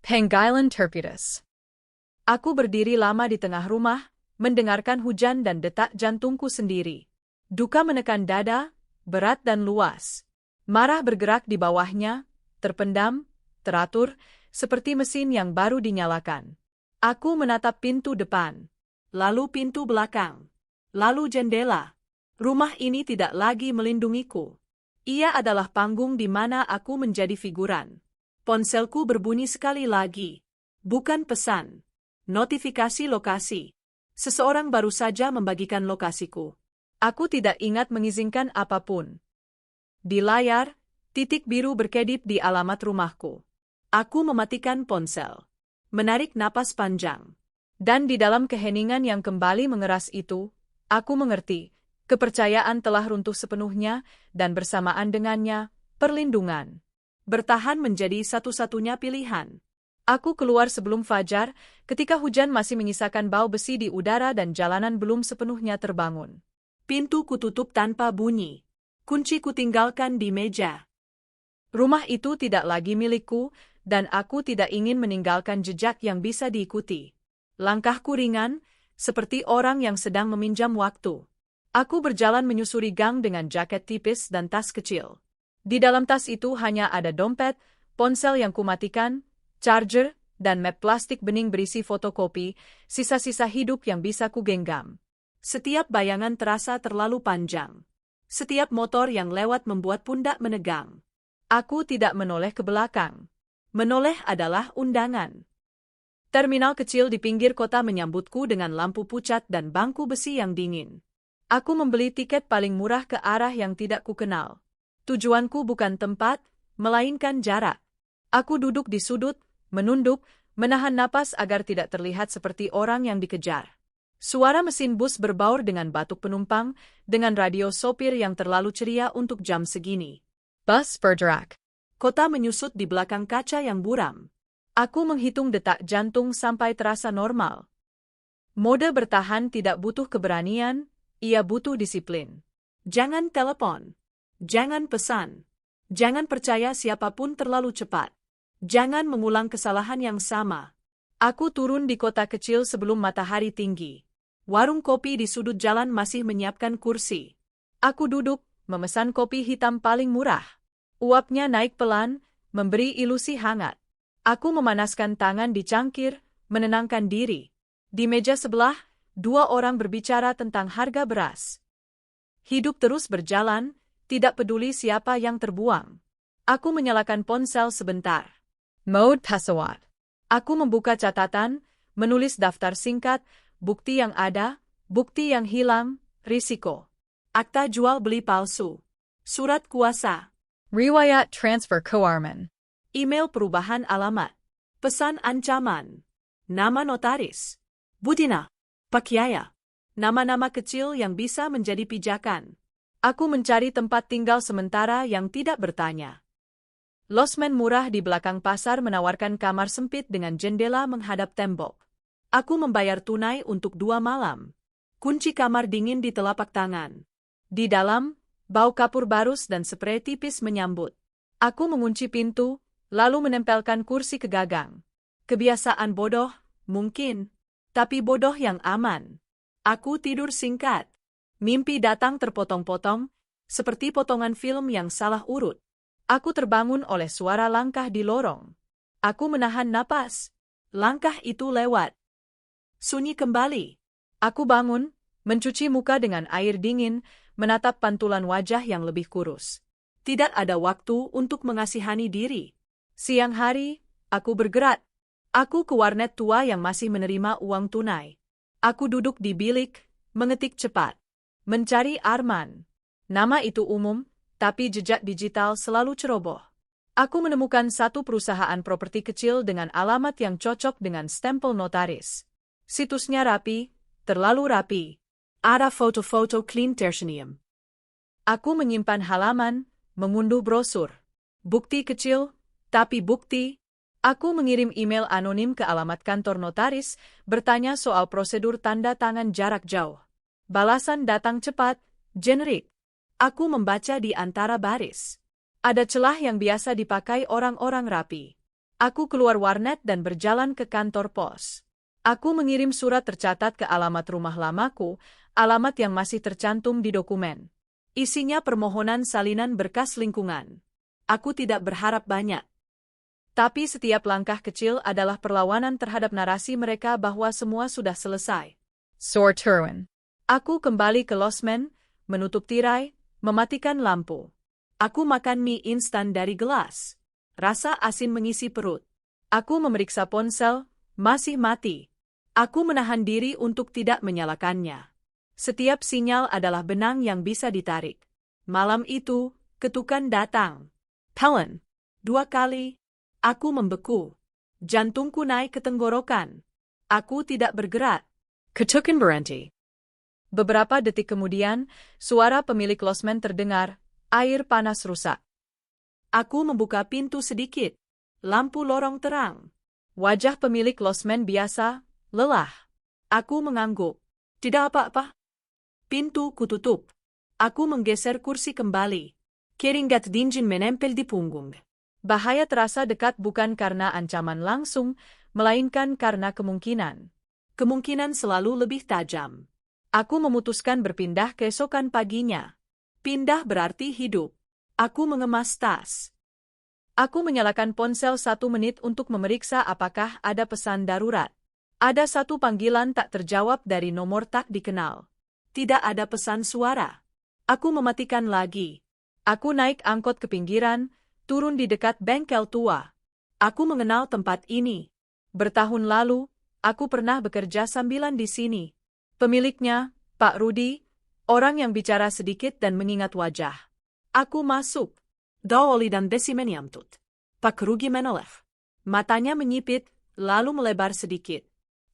A: Panggilan terpitas. Aku berdiri lama di tengah rumah, mendengarkan hujan dan detak jantungku sendiri. Duka menekan dada, berat dan luas. Marah bergerak di bawahnya, terpendam, teratur, seperti mesin yang baru dinyalakan. Aku menatap pintu depan, lalu pintu belakang, lalu jendela. Rumah ini tidak lagi melindungiku. Ia adalah panggung di mana aku menjadi figuran. Ponselku berbunyi sekali lagi. Bukan pesan. Notifikasi lokasi. Seseorang baru saja membagikan lokasiku. Aku tidak ingat mengizinkan apapun. Di layar, titik biru berkedip di alamat rumahku. Aku mematikan ponsel. Menarik napas panjang. Dan di dalam keheningan yang kembali mengeras itu, aku mengerti, kepercayaan telah runtuh sepenuhnya, dan bersamaan dengannya, perlindungan. Bertahan menjadi satu-satunya pilihan. Aku keluar sebelum fajar, ketika hujan masih menyisakan bau besi di udara dan jalanan belum sepenuhnya terbangun. Pintu kututup tanpa bunyi. Kunci kutinggalkan di meja. Rumah itu tidak lagi milikku, dan aku tidak ingin meninggalkan jejak yang bisa diikuti. Langkahku ringan, seperti orang yang sedang meminjam waktu. Aku berjalan menyusuri gang dengan jaket tipis dan tas kecil. Di dalam tas itu hanya ada dompet, ponsel yang kumatikan, charger, dan map plastik bening berisi fotokopi, sisa-sisa hidup yang bisa kugenggam. Setiap bayangan terasa terlalu panjang. Setiap motor yang lewat membuat pundak menegang. Aku tidak menoleh ke belakang. Menoleh adalah undangan. Terminal kecil di pinggir kota menyambutku dengan lampu pucat dan bangku besi yang dingin. Aku membeli tiket paling murah ke arah yang tidak kukenal. Tujuanku bukan tempat, melainkan jarak. Aku duduk di sudut, menunduk, menahan napas agar tidak terlihat seperti orang yang dikejar. Suara mesin bus berbaur dengan batuk penumpang, dengan radio sopir yang terlalu ceria untuk jam segini. Bus bergerak. Kota menyusut di belakang kaca yang buram. Aku menghitung detak jantung sampai terasa normal. Mode bertahan tidak butuh keberanian, ia butuh disiplin. Jangan telepon. Jangan pesan. Jangan percaya siapapun terlalu cepat. Jangan mengulang kesalahan yang sama. Aku turun di kota kecil sebelum matahari tinggi. Warung kopi di sudut jalan masih menyiapkan kursi. Aku duduk, memesan kopi hitam paling murah. Uapnya naik pelan, memberi ilusi hangat. Aku memanaskan tangan di cangkir, menenangkan diri. Di meja sebelah, dua orang berbicara tentang harga beras. Hidup terus berjalan, tidak peduli siapa yang terbuang. Aku menyalakan ponsel sebentar. Mode pesawat. Aku membuka catatan, menulis daftar singkat, bukti yang ada, bukti yang hilang, risiko. Akta jual beli palsu. Surat kuasa. Riwayat transfer keuangan. Email perubahan alamat. Pesan ancaman. Nama notaris. Budina. Pakyaya. Nama-nama kecil yang bisa menjadi pijakan. Aku mencari tempat tinggal sementara yang tidak bertanya. Losmen murah di belakang pasar menawarkan kamar sempit dengan jendela menghadap tembok. Aku membayar tunai untuk 2 malam. Kunci kamar dingin di telapak tangan. Di dalam, bau kapur barus dan sprei tipis menyambut. Aku mengunci pintu, lalu menempelkan kursi ke gagang. Kebiasaan bodoh, mungkin, tapi bodoh yang aman. Aku tidur singkat. Mimpi datang terpotong-potong, seperti potongan film yang salah urut. Aku terbangun oleh suara langkah di lorong. Aku menahan napas. Langkah itu lewat. Sunyi kembali. Aku bangun, mencuci muka dengan air dingin, menatap pantulan wajah yang lebih kurus. Tidak ada waktu untuk mengasihani diri. Siang hari, aku bergerak. Aku ke warnet tua yang masih menerima uang tunai. Aku duduk di bilik, mengetik cepat. Mencari Arman. Nama itu umum, tapi jejak digital selalu ceroboh. Aku menemukan satu perusahaan properti kecil dengan alamat yang cocok dengan stempel notaris. Situsnya rapi, terlalu rapi. Ada foto-foto clean tertium. Aku menyimpan halaman, mengunduh brosur. Bukti kecil, tapi bukti. Aku mengirim email anonim ke alamat kantor notaris, bertanya soal prosedur tanda tangan jarak jauh. Balasan datang cepat, generik. Aku membaca di antara baris. Ada celah yang biasa dipakai orang-orang rapi. Aku keluar warnet dan berjalan ke kantor pos. Aku mengirim surat tercatat ke alamat rumah lamaku, alamat yang masih tercantum di dokumen. Isinya permohonan salinan berkas lingkungan. Aku tidak berharap banyak. Tapi setiap langkah kecil adalah perlawanan terhadap narasi mereka bahwa semua sudah selesai. Sorturwen. Aku kembali ke losmen, menutup tirai, mematikan lampu. Aku makan mie instan dari gelas. Rasa asin mengisi perut. Aku memeriksa ponsel, masih mati. Aku menahan diri untuk tidak menyalakannya. Setiap sinyal adalah benang yang bisa ditarik. Malam itu, ketukan datang. Pelen. 2 kali. Aku membeku. Jantungku naik ke tenggorokan. Aku tidak bergerak. Ketukan berhenti. Beberapa detik kemudian, suara pemilik losmen terdengar. Air panas rusak. Aku membuka pintu sedikit. Lampu lorong terang. Wajah pemilik losmen biasa, lelah. Aku mengangguk. Tidak apa-apa. Pintu kututup. Aku menggeser kursi kembali. Keringat dingin menempel di punggung. Bahaya terasa dekat bukan karena ancaman langsung, melainkan karena kemungkinan. Kemungkinan selalu lebih tajam. Aku memutuskan berpindah keesokan paginya. Pindah berarti hidup. Aku mengemas tas. Aku menyalakan ponsel 1 menit untuk memeriksa apakah ada pesan darurat. Ada satu panggilan tak terjawab dari nomor tak dikenal. Tidak ada pesan suara. Aku mematikan lagi. Aku naik angkot ke pinggiran, turun di dekat bengkel tua. Aku mengenal tempat ini. Bertahun lalu, aku pernah bekerja sambilan di sini. Pemiliknya, Pak Rudi, orang yang bicara sedikit dan mengingat wajah. Aku masuk. Daoli dan Desimen Yamtut. Pak Rudi menoleh. Matanya menyipit, lalu melebar sedikit.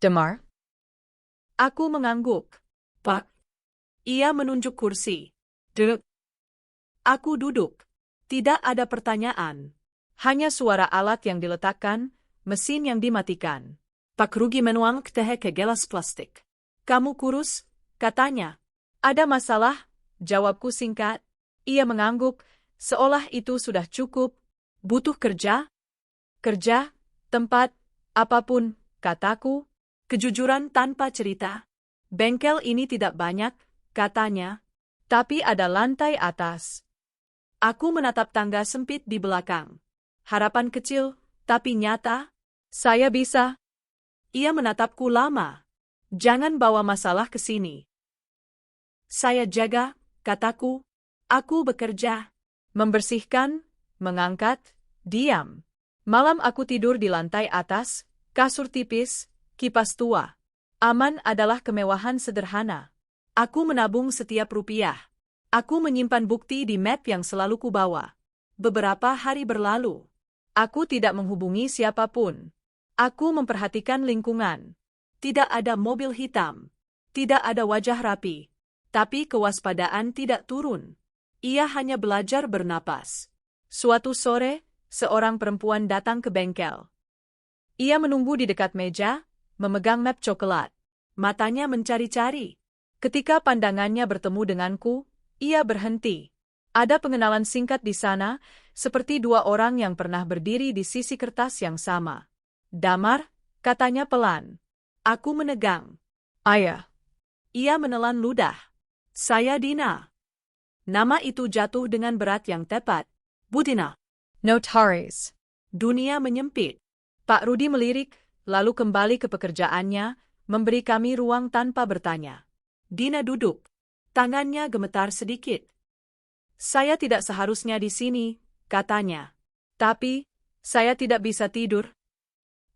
A: Demar? Aku mengangguk. Pak. Ia menunjuk kursi. Duduk. Aku duduk. Tidak ada pertanyaan. Hanya suara alat yang diletakkan, mesin yang dimatikan. Pak Rugi menuang teh ke gelas plastik. Kamu kurus? Katanya. Ada masalah? Jawabku singkat. Ia mengangguk, seolah itu sudah cukup. Butuh kerja? Kerja, tempat, apapun, kataku. Kejujuran tanpa cerita. Bengkel ini tidak banyak, katanya. Tapi ada lantai atas. Aku menatap tangga sempit di belakang. Harapan kecil, tapi nyata. Saya bisa. Ia menatapku lama. Jangan bawa masalah ke sini. Saya jaga, kataku. Aku bekerja. Membersihkan, mengangkat, diam. Malam aku tidur di lantai atas, kasur tipis, kipas tua. Aman adalah kemewahan sederhana. Aku menabung setiap rupiah. Aku menyimpan bukti di map yang selalu kubawa. Beberapa hari berlalu. Aku tidak menghubungi siapapun. Aku memperhatikan lingkungan. Tidak ada mobil hitam. Tidak ada wajah rapi. Tapi kewaspadaan tidak turun. Ia hanya belajar bernapas. Suatu sore, seorang perempuan datang ke bengkel. Ia menunggu di dekat meja, memegang map coklat. Matanya mencari-cari. Ketika pandangannya bertemu denganku, ia berhenti. Ada pengenalan singkat di sana, seperti dua orang yang pernah berdiri di sisi kertas yang sama. Damar, katanya pelan. Aku menegang. Ayah. Ia menelan ludah. Saya Dina. Nama itu jatuh dengan berat yang tepat. Budina. Notaris. Dunia menyempit. Pak Rudi melirik, lalu kembali ke pekerjaannya, memberi kami ruang tanpa bertanya. Dina duduk. Tangannya gemetar sedikit. Saya tidak seharusnya di sini, katanya. Tapi, saya tidak bisa tidur.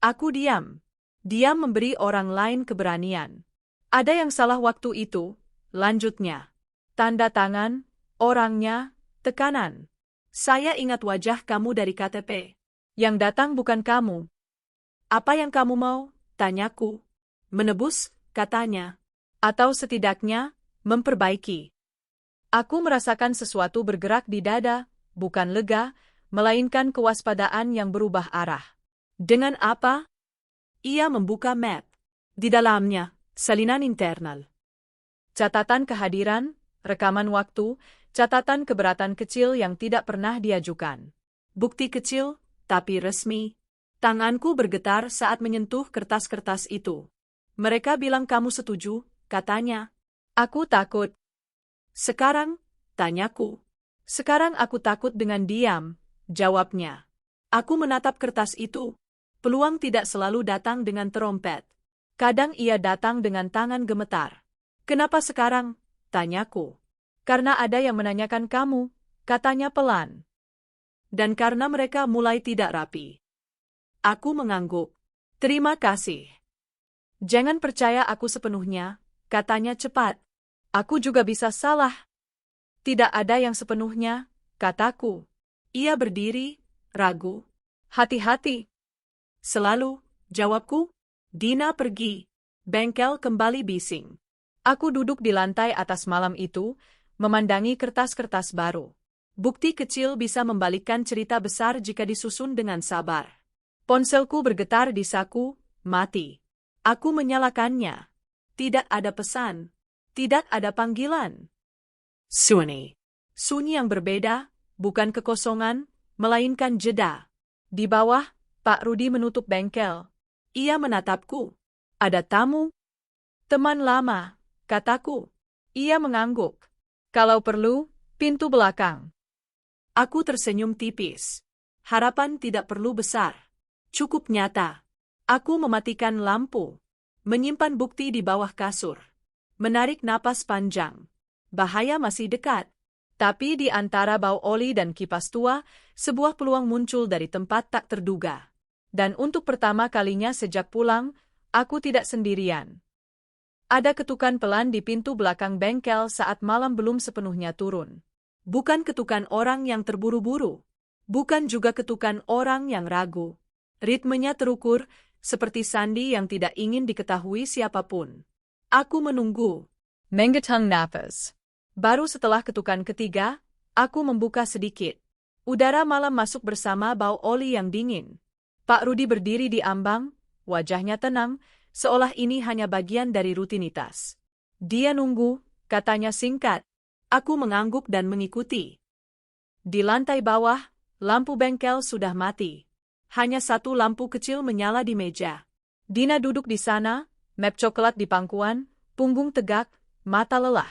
A: Aku diam. Diam memberi orang lain keberanian. Ada yang salah waktu itu, lanjutnya. Tanda tangan, orangnya, tekanan. Saya ingat wajah kamu dari KTP. Yang datang bukan kamu. Apa yang kamu mau? Tanyaku. Menebus, katanya. Atau setidaknya, memperbaiki. Aku merasakan sesuatu bergerak di dada, bukan lega, melainkan kewaspadaan yang berubah arah. Dengan apa? Ia membuka map. Di dalamnya, salinan internal. Catatan kehadiran, rekaman waktu, catatan keberatan kecil yang tidak pernah diajukan. Bukti kecil, tapi resmi. Tanganku bergetar saat menyentuh kertas-kertas itu. Mereka bilang kamu setuju, katanya. Aku takut. Sekarang, tanyaku. Sekarang aku takut dengan diam, jawabnya. Aku menatap kertas itu. Peluang tidak selalu datang dengan terompet. Kadang ia datang dengan tangan gemetar. Kenapa sekarang? Tanyaku. Karena ada yang menanyakan kamu, katanya pelan. Dan karena mereka mulai tidak rapi. Aku mengangguk. Terima kasih. Jangan percaya aku sepenuhnya, katanya cepat. Aku juga bisa salah. Tidak ada yang sepenuhnya, kataku. Ia berdiri, ragu. Hati-hati. Selalu, jawabku. Dina pergi. Bengkel kembali bising. Aku duduk di lantai atas malam itu, memandangi kertas-kertas baru. Bukti kecil bisa membalikkan cerita besar jika disusun dengan sabar. Ponselku bergetar di saku, mati. Aku menyalakannya. Tidak ada pesan. Tidak ada panggilan. Sunyi. Sunyi yang berbeda, bukan kekosongan, melainkan jeda. Di bawah, Pak Rudi menutup bengkel. Ia menatapku. Ada tamu? Teman lama, kataku. Ia mengangguk. Kalau perlu, pintu belakang. Aku tersenyum tipis. Harapan tidak perlu besar. Cukup nyata. Aku mematikan lampu. Menyimpan bukti di bawah kasur. Menarik napas panjang. Bahaya masih dekat. Tapi di antara bau oli dan kipas tua, sebuah peluang muncul dari tempat tak terduga. Dan untuk pertama kalinya sejak pulang, aku tidak sendirian. Ada ketukan pelan di pintu belakang bengkel saat malam belum sepenuhnya turun. Bukan ketukan orang yang terburu-buru. Bukan juga ketukan orang yang ragu. Ritmenya terukur, seperti sandi yang tidak ingin diketahui siapapun. Aku menunggu. Menggetung napas. Baru setelah ketukan ketiga, aku membuka sedikit. Udara malam masuk bersama bau oli yang dingin. Pak Rudi berdiri di ambang, wajahnya tenang, seolah ini hanya bagian dari rutinitas. Dia nunggu, katanya singkat. Aku mengangguk dan mengikuti. Di lantai bawah, lampu bengkel sudah mati. Hanya satu lampu kecil menyala di meja. Dina duduk di sana, map coklat di pangkuan, punggung tegak, mata lelah.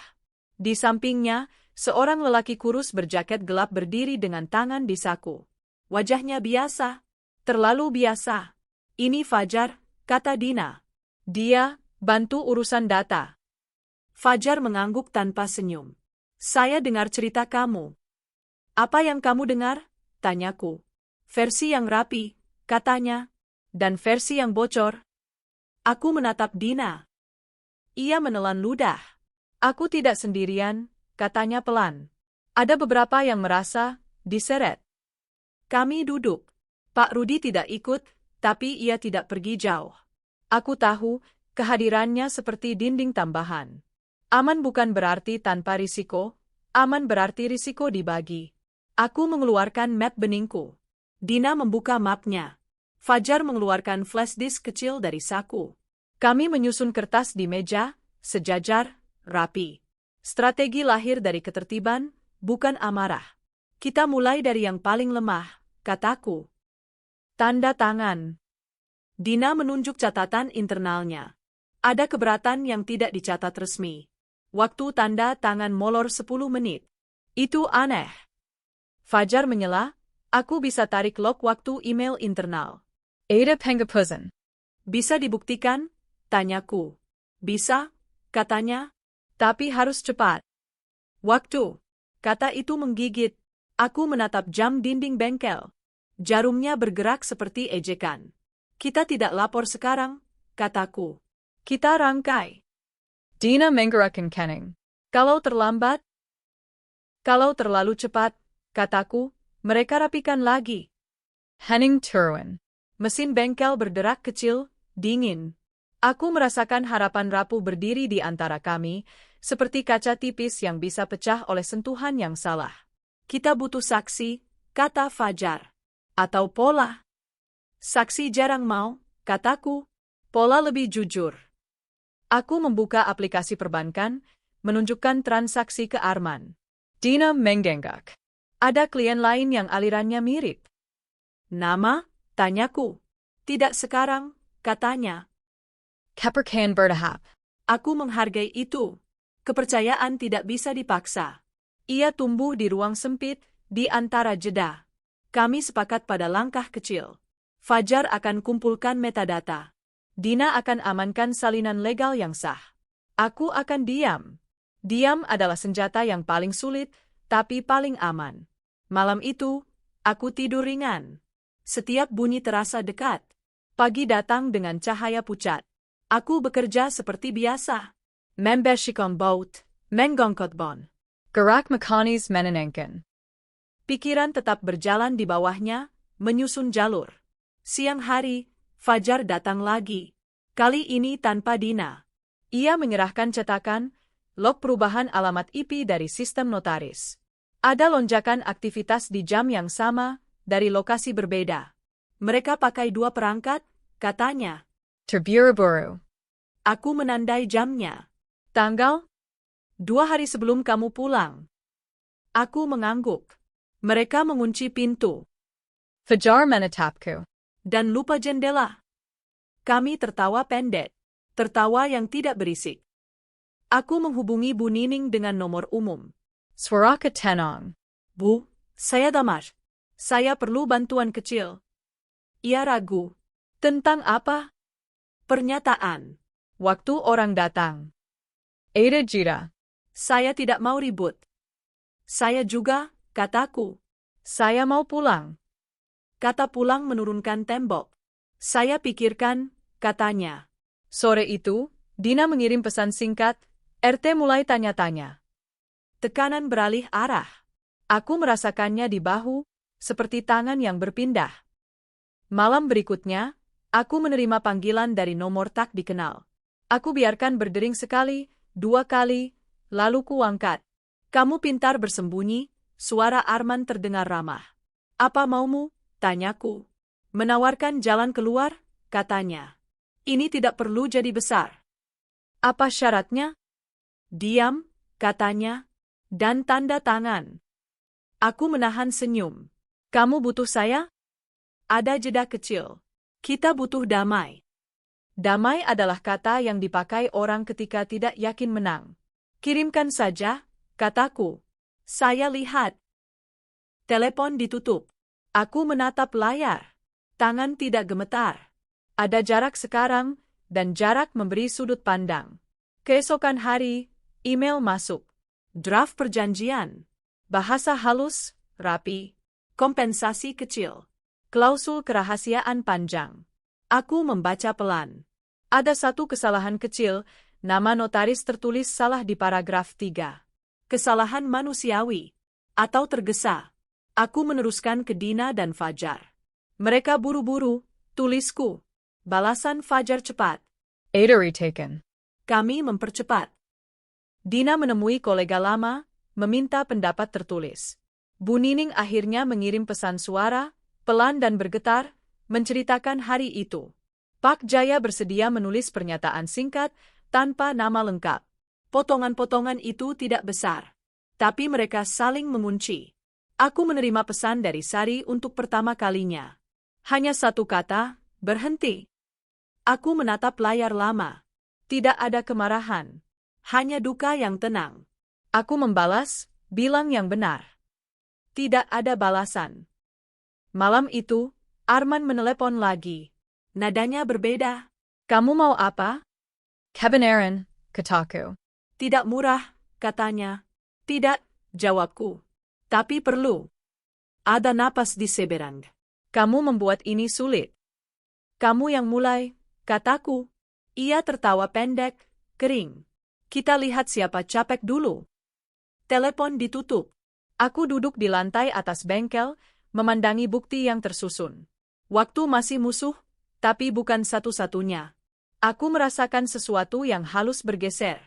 A: Di sampingnya, seorang lelaki kurus berjaket gelap berdiri dengan tangan di saku. Wajahnya biasa, terlalu biasa. Ini Fajar, kata Dina. Dia, bantu urusan data. Fajar mengangguk tanpa senyum. Saya dengar cerita kamu. Apa yang kamu dengar? Tanyaku. Versi yang rapi, katanya. Dan versi yang bocor. Aku menatap Dina. Ia menelan ludah. Aku tidak sendirian, katanya pelan. Ada beberapa yang merasa diseret. Kami duduk. Pak Rudi tidak ikut, tapi ia tidak pergi jauh. Aku tahu, kehadirannya seperti dinding tambahan. Aman bukan berarti tanpa risiko, aman berarti risiko dibagi. Aku mengeluarkan map beningku. Dina membuka mapnya. Fajar mengeluarkan flash disk kecil dari saku. Kami menyusun kertas di meja, sejajar, rapi. Strategi lahir dari ketertiban, bukan amarah. Kita mulai dari yang paling lemah, kataku. Tanda tangan. Dina menunjuk catatan internalnya. Ada keberatan yang tidak dicatat resmi. Waktu tanda tangan molor 10 menit. Itu aneh. Fajar menyela, aku bisa tarik log waktu email internal. Ada penghapusan. Bisa dibuktikan? Tanyaku. Bisa, katanya. Tapi harus cepat. Waktu. Kata itu menggigit. Aku menatap jam dinding bengkel. Jarumnya bergerak seperti ejekan. Kita tidak lapor sekarang, kataku. Kita rangkai. Dina menggerakkan kening. Kalau terlambat, kalau terlalu cepat, kataku, mereka rapikan lagi. Hening turun. Mesin bengkel berderak kecil, dingin. Aku merasakan harapan rapuh berdiri di antara kami, seperti kaca tipis yang bisa pecah oleh sentuhan yang salah. Kita butuh saksi, kata Fajar. Atau pola. Saksi jarang mau, kataku. Pola lebih jujur. Aku membuka aplikasi perbankan, menunjukkan transaksi ke Arman. Dina menggengak. Ada klien lain yang alirannya mirip. Nama? Tanyaku. Tidak sekarang, katanya. Kepercayaan bertahap. Aku menghargai itu. Kepercayaan tidak bisa dipaksa. Ia tumbuh di ruang sempit, di antara jeda. Kami sepakat pada langkah kecil. Fajar akan kumpulkan metadata. Dina akan amankan salinan legal yang sah. Aku akan diam. Diam adalah senjata yang paling sulit, tapi paling aman. Malam itu, aku tidur ringan. Setiap bunyi terasa dekat. Pagi datang dengan cahaya pucat. Aku bekerja seperti biasa. Membersihkan baut, menggongkot bon. Gerak mekanis menenangkan. Pikiran tetap berjalan di bawahnya, menyusun jalur. Siang hari, Fajar datang lagi. Kali ini tanpa Dina. Ia menyerahkan cetakan, log perubahan alamat IP dari sistem notaris. Ada lonjakan aktivitas di jam yang sama, dari lokasi berbeda. Mereka pakai 2 perangkat, katanya. Terburu-buru. Aku menandai jamnya. Tanggal? 2 hari sebelum kamu pulang. Aku mengangguk. Mereka mengunci pintu. Fajar menatapku. Dan lupa jendela. Kami tertawa pendek. Tertawa yang tidak berisik. Aku menghubungi Bu Nining dengan nomor umum. Suara ketenang. Bu, saya damar. Saya perlu bantuan kecil. Ia ragu. Tentang apa? Pernyataan. Waktu orang datang. Ada Jira.
B: Saya tidak mau ribut. Saya juga, kataku.
A: Saya mau pulang.
B: Kata pulang menurunkan tembok. Saya pikirkan, katanya.
A: Sore itu, Dina mengirim pesan singkat, RT mulai tanya-tanya.
B: Tekanan beralih arah.
A: Aku merasakannya di bahu, seperti tangan yang berpindah. Malam berikutnya, aku menerima panggilan dari nomor tak dikenal. Aku biarkan berdering sekali, 2 kali, lalu kuangkat. Kamu pintar bersembunyi, suara Arman terdengar ramah. Apa maumu? Tanyaku.
B: Menawarkan jalan keluar, katanya. Ini tidak perlu jadi besar.
A: Apa syaratnya?
B: Diam, katanya, dan tanda tangan. Aku menahan senyum.
A: Kamu butuh saya?
B: Ada jeda kecil. Kita butuh damai.
A: Damai adalah kata yang dipakai orang ketika tidak yakin menang.
B: Kirimkan saja, kataku. Saya lihat. Telepon ditutup. Aku menatap layar. Tangan tidak gemetar.
A: Ada jarak sekarang, dan jarak memberi sudut pandang. Keesokan hari, email masuk.
B: Draft perjanjian.
A: Bahasa halus, rapi.
B: Kompensasi kecil.
A: Klausul kerahasiaan panjang.
B: Aku membaca pelan.
A: Ada satu kesalahan kecil, nama notaris tertulis salah di paragraf 3.
B: Kesalahan manusiawi. Atau tergesa. Aku meneruskan ke Dina dan Fajar. Mereka buru-buru, tulisku. Balasan Fajar cepat.
A: Ada retaken.
B: Kami mempercepat.
A: Dina menemui kolega lama, meminta pendapat tertulis. Bu Nining akhirnya mengirim pesan suara, pelan dan bergetar, menceritakan hari itu. Pak Jaya bersedia menulis pernyataan singkat, tanpa nama lengkap.
B: Potongan-potongan itu tidak besar. Tapi mereka saling mengunci. Aku menerima pesan dari Sari untuk pertama kalinya. Hanya satu kata, berhenti. Aku menatap layar lama. Tidak ada kemarahan. Hanya duka yang tenang.
A: Aku membalas, bilang yang benar.
B: Tidak ada balasan.
A: Malam itu, Arman menelepon lagi.
B: Nadanya berbeda.
A: Kamu mau apa? Kebenaran, kataku.
B: Tidak murah, katanya. Tidak, jawabku. Tapi perlu. Ada napas di seberang.
A: Kamu membuat ini sulit.
B: Kamu yang mulai, kataku. Ia tertawa pendek, kering. Kita lihat siapa capek dulu. Telepon ditutup.
A: Aku duduk di lantai atas bengkel, memandangi bukti yang tersusun.
B: Waktu masih musuh, tapi bukan satu-satunya. Aku merasakan sesuatu yang halus bergeser.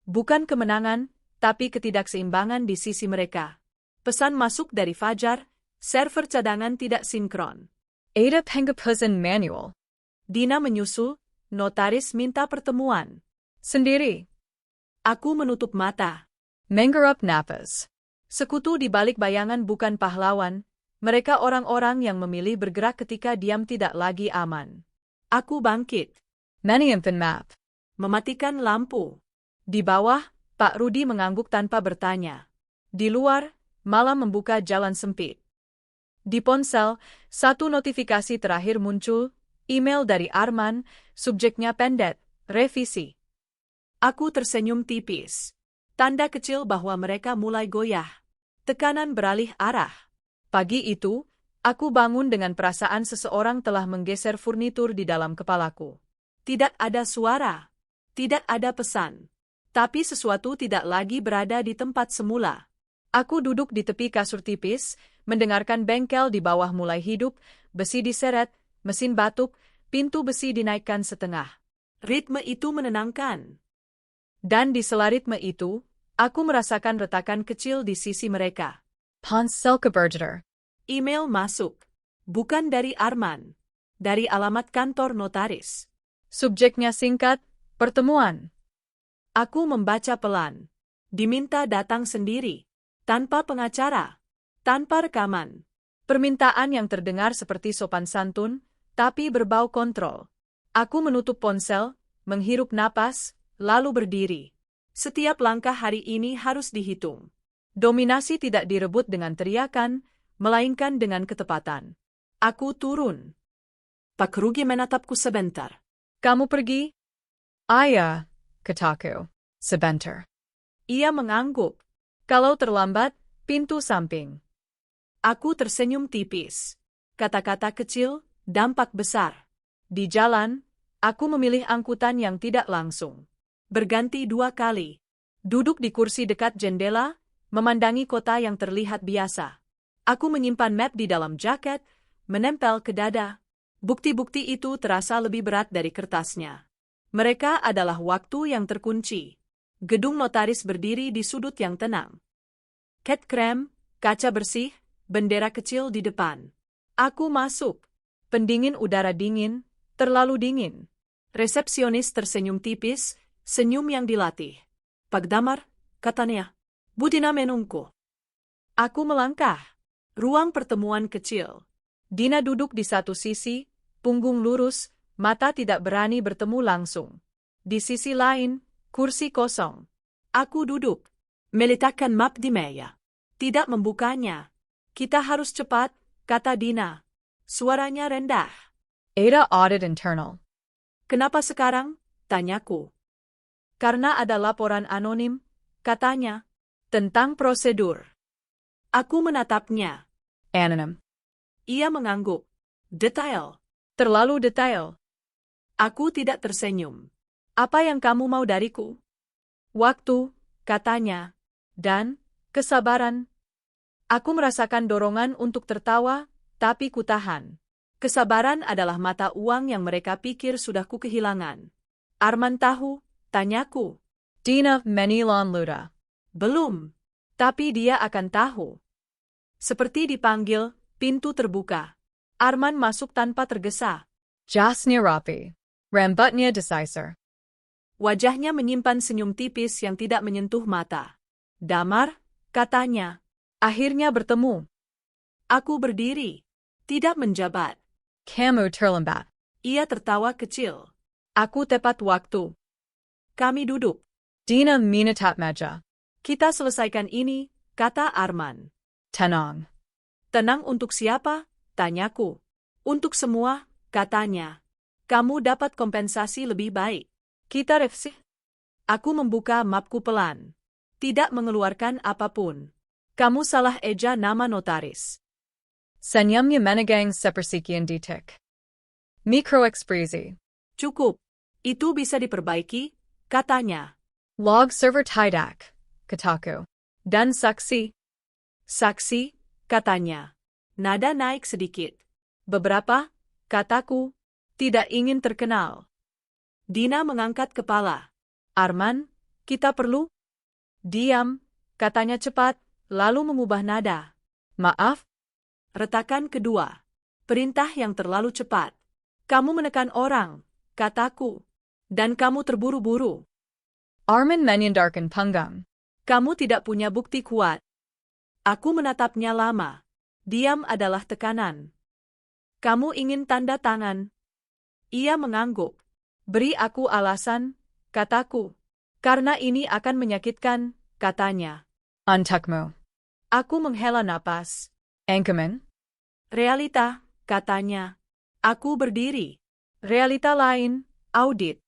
B: Bukan kemenangan, tapi ketidakseimbangan di sisi mereka. Pesan masuk dari Fajar, server cadangan tidak sinkron.
A: Ada penghapusan manual.
B: Dina menyusul, notaris minta pertemuan.
A: Sendiri.
B: Aku menutup mata.
A: Menggarap napas.
B: Sekutu di balik bayangan bukan pahlawan, mereka orang-orang yang memilih bergerak ketika diam tidak lagi aman. Aku bangkit.
A: Menyimpan map.
B: Mematikan lampu. Di bawah, Pak Rudi mengangguk tanpa bertanya. Di luar, malam membuka jalan sempit. Di ponsel, satu notifikasi terakhir muncul, email dari Arman, subjeknya pendek, revisi. Aku tersenyum tipis. Tanda kecil bahwa mereka mulai goyah. Tekanan beralih arah. Pagi itu, aku bangun dengan perasaan seseorang telah menggeser furnitur di dalam kepalaku. Tidak ada suara. Tidak ada pesan. Tapi sesuatu tidak lagi berada di tempat semula. Aku duduk di tepi kasur tipis, mendengarkan bengkel di bawah mulai hidup, besi diseret, mesin batuk, pintu besi dinaikkan setengah. Ritme itu menenangkan. Dan di sela ritme itu, aku merasakan retakan kecil di sisi mereka.
A: Ponsel keberjeter.
B: Email masuk. Bukan dari Arman. Dari alamat kantor notaris.
A: Subjeknya singkat, pertemuan.
B: Aku membaca pelan. Diminta datang sendiri. Tanpa pengacara. Tanpa rekaman. Permintaan yang terdengar seperti sopan santun, tapi berbau kontrol. Aku menutup ponsel, menghirup napas, lalu berdiri. Setiap langkah hari ini harus dihitung. Dominasi tidak direbut dengan teriakan, melainkan dengan ketepatan. Aku turun. Pak Rugi menatapku sebentar.
A: Kamu pergi? Ayah, kataku.
B: Sebentar. Ia mengangguk. Kalau terlambat, pintu samping. Aku tersenyum tipis. Kata-kata kecil, dampak besar. Di jalan, aku memilih angkutan yang tidak langsung. Berganti 2 kali. Duduk di kursi dekat jendela, memandangi kota yang terlihat biasa. Aku menyimpan map di dalam jaket, menempel ke dada. Bukti-bukti itu terasa lebih berat dari kertasnya. Mereka adalah waktu yang terkunci. Gedung notaris berdiri di sudut yang tenang. Cat krem, kaca bersih, bendera kecil di depan. Aku masuk. Pendingin udara dingin, terlalu dingin. Resepsionis tersenyum tipis, senyum yang dilatih. Pagdamar, katanya. Budina menungku. Aku melangkah. Ruang pertemuan kecil. Dina duduk di satu sisi, punggung lurus, mata tidak berani bertemu langsung. Di sisi lain, kursi kosong. Aku duduk. Meletakkan map di meja. Tidak membukanya. Kita harus cepat, kata Dina. Suaranya rendah.
A: Ada audit internal.
B: Kenapa sekarang? Tanyaku. Karena ada laporan anonim, katanya, tentang prosedur. Aku menatapnya.
A: Anonym.
B: Ia mengangguk. Detail.
A: Terlalu detail.
B: Aku tidak tersenyum. Apa yang kamu mau dariku? Waktu, katanya. Dan, kesabaran. Aku merasakan dorongan untuk tertawa, tapi kutahan. Kesabaran adalah mata uang yang mereka pikir sudah ku kehilangan. Arman tahu, tanyaku.
A: Dina Menilon Luda.
B: Belum. Tapi dia akan tahu. Seperti dipanggil, pintu terbuka. Arman masuk tanpa tergesa.
A: Jasnya rapi. Rambutnya decisor.
B: Wajahnya menyimpan senyum tipis yang tidak menyentuh mata. Damar, katanya. Akhirnya bertemu. Aku berdiri. Tidak menjabat.
A: Kamu terlambat.
B: Ia tertawa kecil. Aku tepat waktu. Kami duduk.
A: Dina minatat meja.
B: Kita selesaikan ini, kata Arman.
A: Tenang.
B: Tenang untuk siapa? Tanyaku. Untuk semua, katanya. Kamu dapat kompensasi lebih baik. Kita revisi. Aku membuka mapku pelan. Tidak mengeluarkan apapun. Kamu salah eja nama notaris.
A: Senyumnya menegang sepersekian detik. Mikroekspresi.
B: Cukup. Itu bisa diperbaiki, katanya.
A: Log server tidak, kataku.
B: Dan saksi. Saksi, katanya. Nada naik sedikit. Beberapa, kataku, tidak ingin terkenal. Dina mengangkat kepala. Arman, kita perlu? Diam, katanya cepat, lalu mengubah nada.
A: Maaf?
B: Retakan kedua. Perintah yang terlalu cepat. Kamu menekan orang, kataku. Dan kamu terburu-buru.
A: Arman menyandarkan punggung.
B: Kamu tidak punya bukti kuat. Aku menatapnya lama. Diam adalah tekanan. Kamu ingin tanda tangan? Ia mengangguk. Beri aku alasan, kataku. Karena ini akan menyakitkan, katanya.
A: Untukmu.
B: Aku menghela napas.
A: Anchorman.
B: Realita, katanya. Aku berdiri. Realita lain, audit.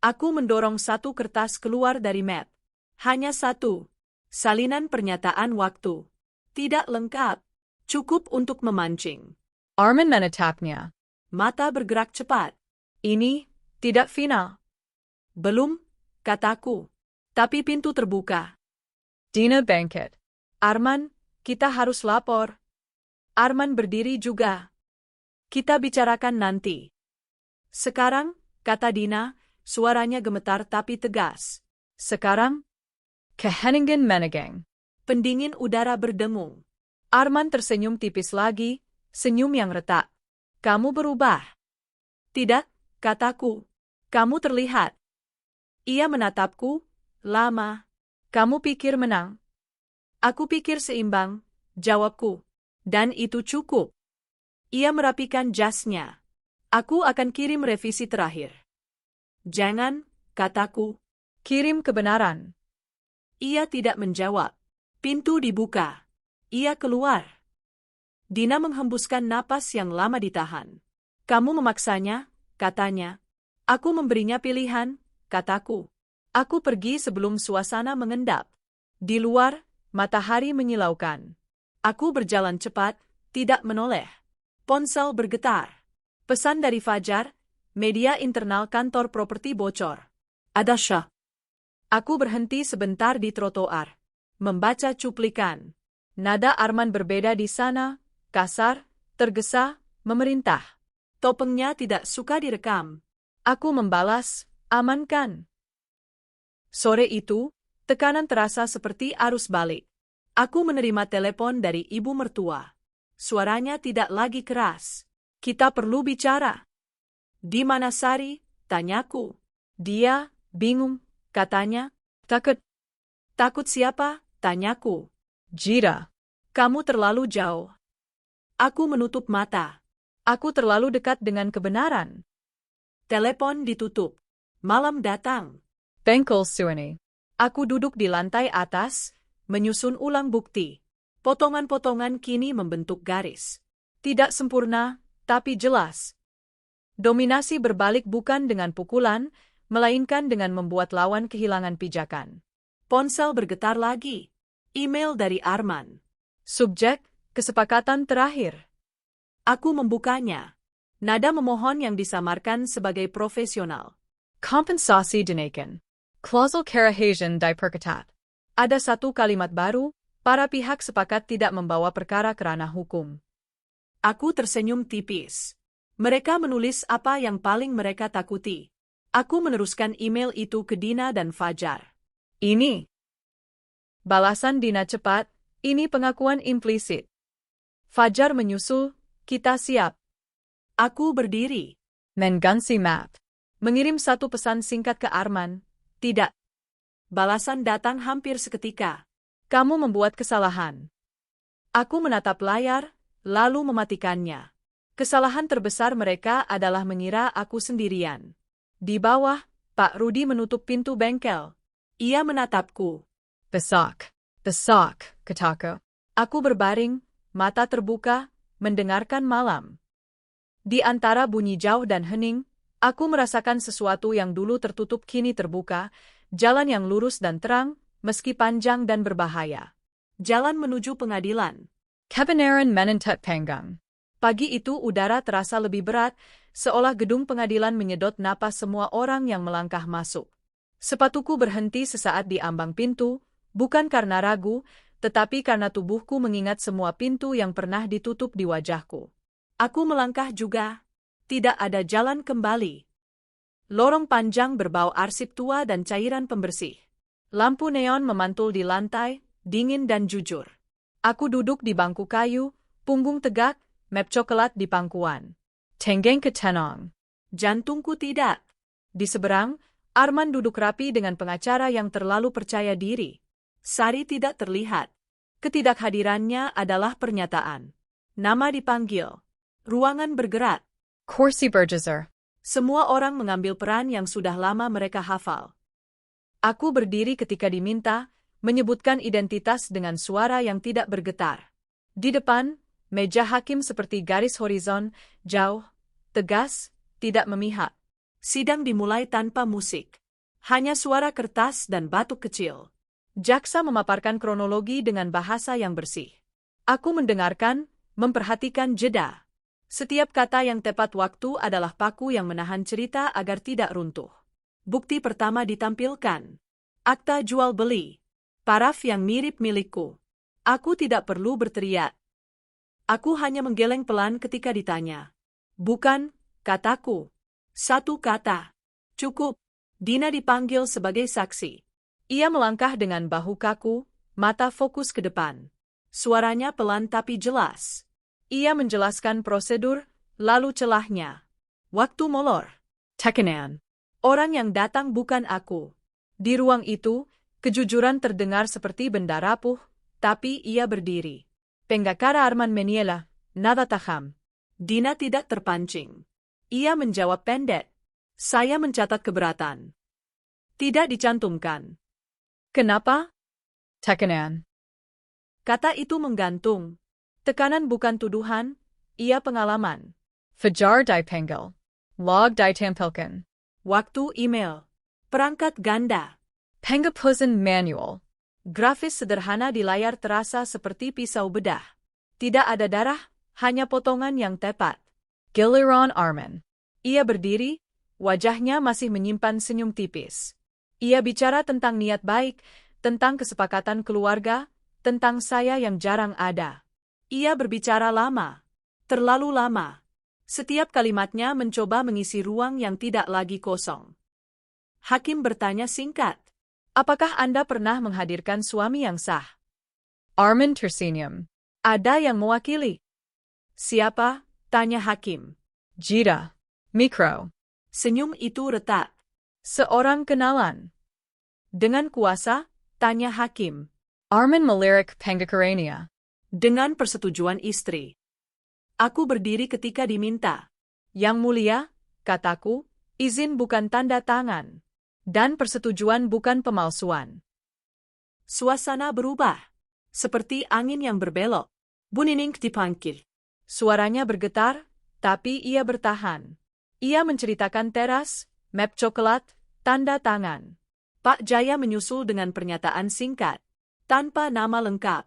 B: Aku mendorong satu kertas keluar dari map. Hanya satu. Salinan pernyataan waktu. Tidak lengkap. Cukup untuk memancing.
A: Arman menatapnya.
B: Mata bergerak cepat.
A: Ini tidak final.
B: Belum, kataku. Tapi pintu terbuka.
A: Dina bangkit.
B: Arman, kita harus lapor. Arman berdiri juga. Kita bicarakan nanti. Sekarang, kata Dina, suaranya gemetar tapi tegas. Sekarang,
A: Keheningen menegang.
B: pendingin udara berdengung. Arman tersenyum tipis lagi, senyum yang retak. Kamu berubah. Tidak, kataku. Kamu terlihat. Ia menatapku, lama. Kamu pikir menang? Aku pikir seimbang, jawabku. Dan itu cukup. Ia merapikan jasnya. Aku akan kirim revisi terakhir. Jangan, kataku.
A: Kirim kebenaran.
B: Ia tidak menjawab. Pintu dibuka. Ia keluar. Dina menghembuskan napas yang lama ditahan. Kamu memaksanya, katanya. Aku memberinya pilihan, kataku. Aku pergi sebelum suasana mengendap. Di luar, matahari menyilaukan. Aku berjalan cepat, tidak menoleh. Ponsel bergetar. Pesan dari Fajar, media internal kantor properti bocor. Ada Syah. Aku berhenti sebentar di trotoar. Membaca cuplikan. Nada Arman berbeda di sana, kasar, tergesa, memerintah. Topengnya tidak suka direkam. Aku membalas, amankan. Sore itu, tekanan terasa seperti arus balik. Aku menerima telepon dari ibu mertua. Suaranya tidak lagi keras. Kita perlu bicara. Di mana Sari? Tanyaku. Dia, bingung, katanya. Takut. Takut siapa? Tanyaku.
A: Jira.
B: Kamu terlalu jauh. Aku menutup mata.
A: Aku terlalu dekat dengan kebenaran.
B: Telepon ditutup. Malam datang.
A: Bengkel Sueni.
B: Aku duduk di lantai atas, menyusun ulang bukti. Potongan-potongan kini membentuk garis. Tidak sempurna, tapi jelas. Dominasi berbalik bukan dengan pukulan, melainkan dengan membuat lawan kehilangan pijakan. Ponsel bergetar lagi. Email dari Arman.
A: Subjek, kesepakatan terakhir.
B: Aku membukanya. Nada memohon yang disamarkan sebagai profesional.
A: Kompensasi dinaikan. Klausel Karahajan diperketat. Ada satu kalimat baru, para pihak sepakat tidak membawa perkara ke ranah hukum.
B: Aku tersenyum tipis. Mereka menulis apa yang paling mereka takuti. Aku meneruskan email itu ke Dina dan Fajar.
A: Ini. Balasan Dina cepat, ini pengakuan implisit. Fajar menyusul, kita siap.
B: Aku berdiri.
A: Mengganti map.
B: Mengirim satu pesan singkat ke Arman. Tidak. Balasan datang hampir seketika.
A: Kamu membuat kesalahan.
B: Aku menatap layar, lalu mematikannya. Kesalahan terbesar mereka adalah mengira aku sendirian. Di bawah, Pak Rudi menutup pintu bengkel. Ia menatapku.
A: Besak, kataku.
B: Aku berbaring, mata terbuka, mendengarkan malam. Di antara bunyi jauh dan hening, aku merasakan sesuatu yang dulu tertutup kini terbuka, jalan yang lurus dan terang, meski panjang dan berbahaya. Jalan menuju pengadilan.
A: Kebenaran menentuk panggang.
B: Pagi itu udara terasa lebih berat, seolah gedung pengadilan menyedot napas semua orang yang melangkah masuk. Sepatuku berhenti sesaat di ambang pintu, bukan karena ragu, tetapi karena tubuhku mengingat semua pintu yang pernah ditutup di wajahku. Aku melangkah juga. Tidak ada jalan kembali. Lorong panjang berbau arsip tua dan cairan pembersih. Lampu neon memantul di lantai, dingin dan jujur. Aku duduk di bangku kayu, punggung tegak, map coklat di pangkuan.
A: Tenggeng ketenang.
B: Jantungku tidak. Di seberang, Arman duduk rapi dengan pengacara yang terlalu percaya diri. Sari tidak terlihat. Ketidakhadirannya adalah pernyataan. Nama dipanggil. Ruangan bergerak.
A: Kursi bergeser.
B: Semua orang mengambil peran yang sudah lama mereka hafal. Aku berdiri ketika diminta, menyebutkan identitas dengan suara yang tidak bergetar. Di depan, meja hakim seperti garis horizon, jauh, tegas, tidak memihak. Sidang dimulai tanpa musik. Hanya suara kertas dan batuk kecil. Jaksa memaparkan kronologi dengan bahasa yang bersih. Aku mendengarkan, memperhatikan jeda. Setiap kata yang tepat waktu adalah paku yang menahan cerita agar tidak runtuh. Bukti pertama ditampilkan. Akta jual beli. Paraf yang mirip milikku. Aku tidak perlu berteriak. Aku hanya menggeleng pelan ketika ditanya. Bukan, kataku. Satu kata. Cukup. Dina dipanggil sebagai saksi. Ia melangkah dengan bahu kaku, mata fokus ke depan. Suaranya pelan tapi jelas. Ia menjelaskan prosedur, lalu celahnya. Waktu molor.
A: Tekanan.
B: Orang yang datang bukan aku. Di ruang itu, kejujuran terdengar seperti benda rapuh, tapi ia berdiri. Penggakara Arman Meniela, nada taham. Dina tidak terpancing. Ia menjawab pendek. Saya mencatat keberatan. Tidak dicantumkan. Kenapa?
A: Tekanan.
B: Kata itu menggantung. Tekanan bukan tuduhan, ia pengalaman.
A: Fajar dipanggil. Log ditampilkan.
B: Waktu email. Perangkat ganda.
A: Penghapusan manual.
B: Grafis sederhana di layar terasa seperti pisau bedah. Tidak ada darah, hanya potongan yang tepat.
A: Giliran Arman.
B: Ia berdiri, wajahnya masih menyimpan senyum tipis. Ia bicara tentang niat baik, tentang kesepakatan keluarga, tentang saya yang jarang ada. Ia berbicara lama, terlalu lama. Setiap kalimatnya mencoba mengisi ruang yang tidak lagi kosong. Hakim bertanya singkat. Apakah Anda pernah menghadirkan suami yang sah?
A: Arman tersenyum.
B: Ada yang mewakili. Siapa? Tanya hakim.
A: Jida. Mikro.
B: Senyum itu retak.
A: Seorang kenalan.
B: Dengan kuasa? Tanya hakim.
A: Arman melirik Pengacaranya.
B: Dengan persetujuan istri. Aku berdiri ketika diminta. Yang mulia, kataku, izin bukan tanda tangan. Dan persetujuan bukan pemalsuan. Suasana berubah. Seperti angin yang berbelok. Bu Nining dipanggil. Suaranya bergetar, tapi ia bertahan. Ia menceritakan teras, map coklat, tanda tangan. Pak Jaya menyusul dengan pernyataan singkat. Tanpa nama lengkap.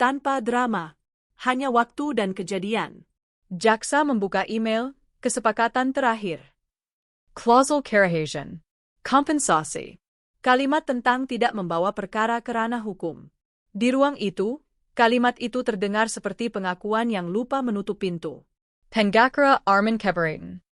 B: Tanpa drama. Hanya waktu dan kejadian.
A: Jaksa membuka email, kesepakatan terakhir. Clausal Karahasan. Kompensasi.
B: Kalimat tentang tidak membawa perkara ke ranah hukum. Di ruang itu, kalimat itu terdengar seperti pengakuan yang lupa menutup pintu.
A: Pengacara Arman Keberatan.